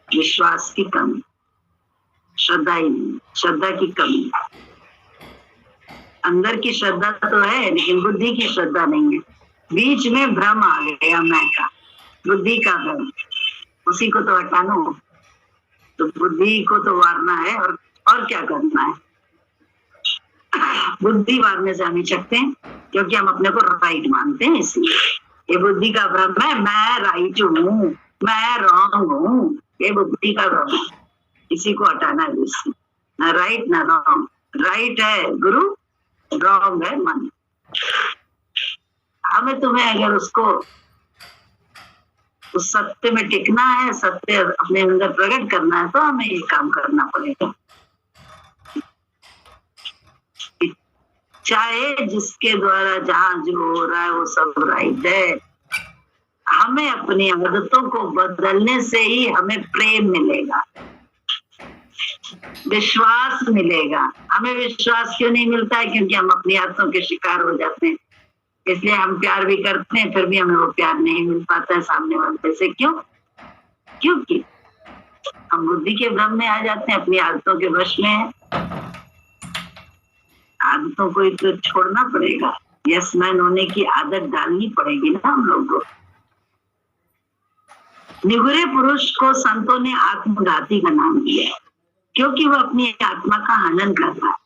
विश्वास की कमी, श्रद्धा ही नहीं, श्रद्धा की कमी। अंदर की श्रद्धा तो है, लेकिन बुद्धि की श्रद्धा नहीं है। बीच में भ्रम आ गया, मैं का बुद्धि का भ्रम, उसी को तो हटाना हो, तो बुद्धि को तो वारना है, और क्या करना है? बुद्धि वारने से हम ही सकते हैं, क्योंकि हम अपने को राइट मानते हैं, इसलिए ये बुद्धि का भ्रम है। मैं राइट हूँ, मैं रॉन्ग हूँ, ये बुद्धि का भ्रम है, इसी को हटाना है। इससे ना राइट ना रॉन्ग, राइट है गुरु, रॉन्ग है मन। हमें तुम्हें अगर उसको उस सत्य में टिकना है, सत्य अपने अंदर प्रकट करना है, तो हमें ये काम करना पड़ेगा। चाहे जिसके द्वारा जहां जो हो रहा है वो सब राइट है। हमें अपनी आदतों को बदलने से ही हमें प्रेम मिलेगा, विश्वास मिलेगा। हमें विश्वास क्यों नहीं मिलता है? क्योंकि हम अपनी आदतों के शिकार हो जाते हैं, इसलिए हम प्यार भी करते हैं, फिर भी हमें वो प्यार नहीं मिल पाता है सामने वाले से। क्यों? क्योंकि हम बुद्धि के भ्रम में आ जाते हैं, अपनी आदतों के वश में है। आदतों को तो छोड़ना पड़ेगा, यस मैन होने की आदत डालनी पड़ेगी ना हम लोग को। निगुरे पुरुष को संतों ने आत्मघाती का नाम दिया है, क्योंकि वह अपनी आत्मा का हनन कर रहा है।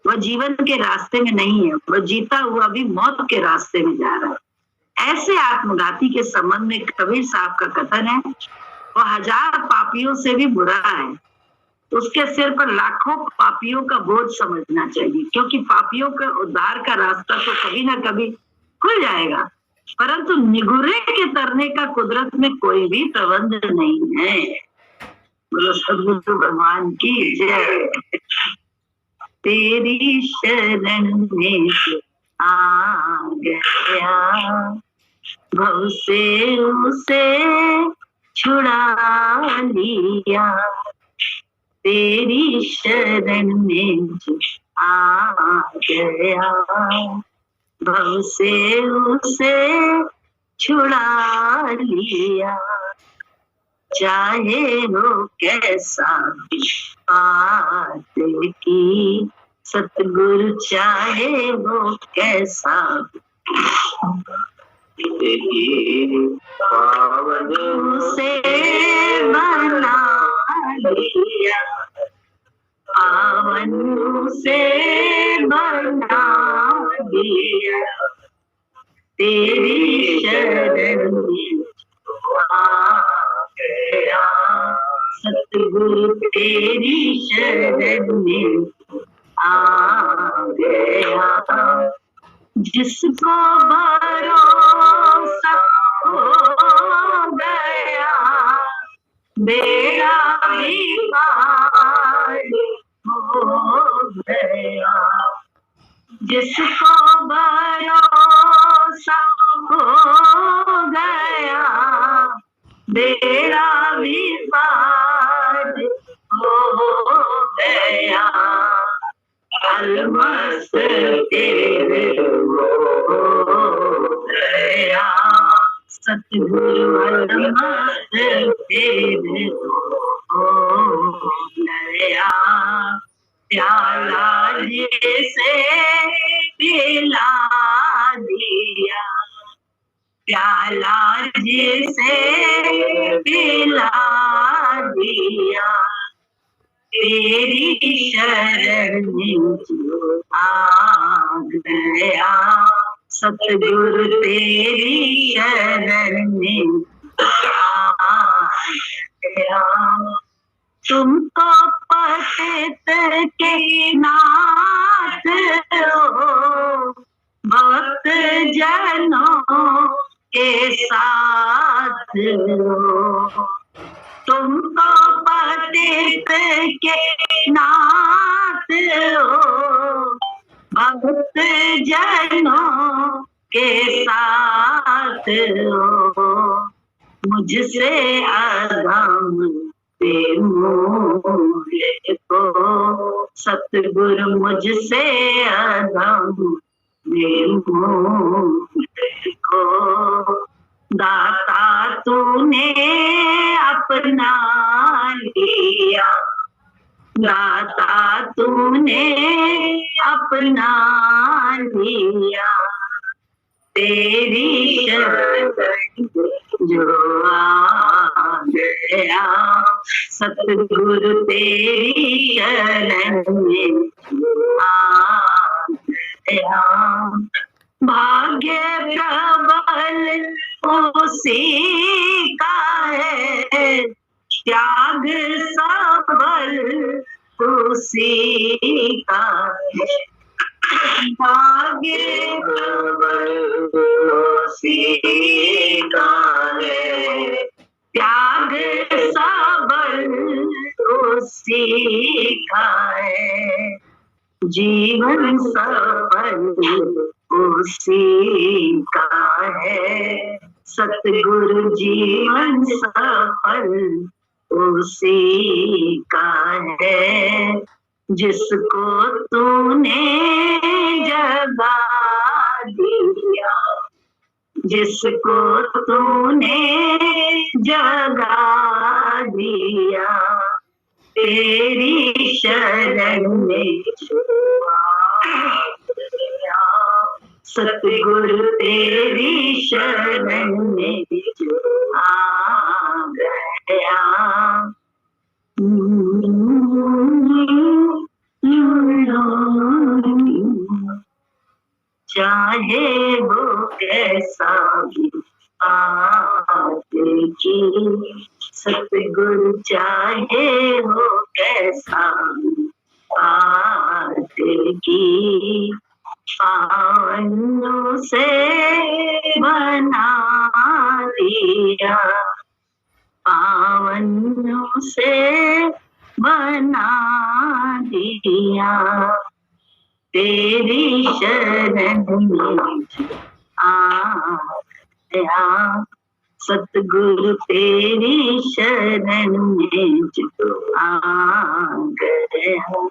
वह जीवन के रास्ते में नहीं है, वह जीता हुआ भी मौत के रास्ते में जा रहा है। ऐसे आत्मघाती के संबंध में कबीर साहब का कथन है, वह 1000 पापियों से भी बुरा है, उसके सिर पर लाखों पापियों का बोझ समझना चाहिए, क्योंकि पापियों के उद्धार का रास्ता तो कभी ना कभी खुल जाएगा, परंतु निगुरे के तरने का कुदरत में कोई भी प्रबंध नहीं है। बोलो सद्गुरु भगवान की जय। तेरी शरण में आ गया, भव से उसे छुड़ा लिया। तेरी शरण में आ गया, भव से उसे छुड़ा लिया। चाहे हो कैसा बात की सतगुरु, चाहे हो कैसा पावन से बना लिया, पावन से बना लिया। तेरी शरण में आ गया, सतगुरु तेरी शरण में आ गया। जिसको भरोसा हो गया, बेड़ा भी पार हो गया। जिसको भरोसा हो गया, बेड़ा भी पार हो गया। अलमस्त तेरे हो गया, सतगुरु अलमस्त तेरे हो गया। प्याला जैसे पिला दिया, प्याला जैसे पिला बुला दिया, तेरी शरण में जो आ गया, सतगुरु तेरी शरण में आ गया। तुम तो पतित के नाथ हो, भक्त जनों के साथ हो। तुम तो पतित के नाथ हो, भक्त जनों के साथ हो। मुझसे अधम मोह को, सतगुरु मुझसे अधम मोह को, दाता तूने अपना लिया, दाता तूने अपना लिया, तेरी शरण जो आ गया, सतगुरु तेरी शरण में आ गया। भाग्य प्रबल उसी का है, त्याग सबल उसी का है, भाग्य प्रबल उसी का है, त्याग सबल उसी का है, जीवन सफल उसी का है, सतगुरु जीवन सफल उसी का है। जिसको तूने जगा दिया, जिसको तूने जगा दिया, तेरी शरण में आ गया, सतगुरु तेरी शरण में आ गया। चाहे वो कैसा भी की, सतगुरु चाहे हो कैसा की, पावनों से बना दिया, पावनों से बना दिया, तेरी शरण में आ गया, सतगुरु तेरी शरण में जो आ गया।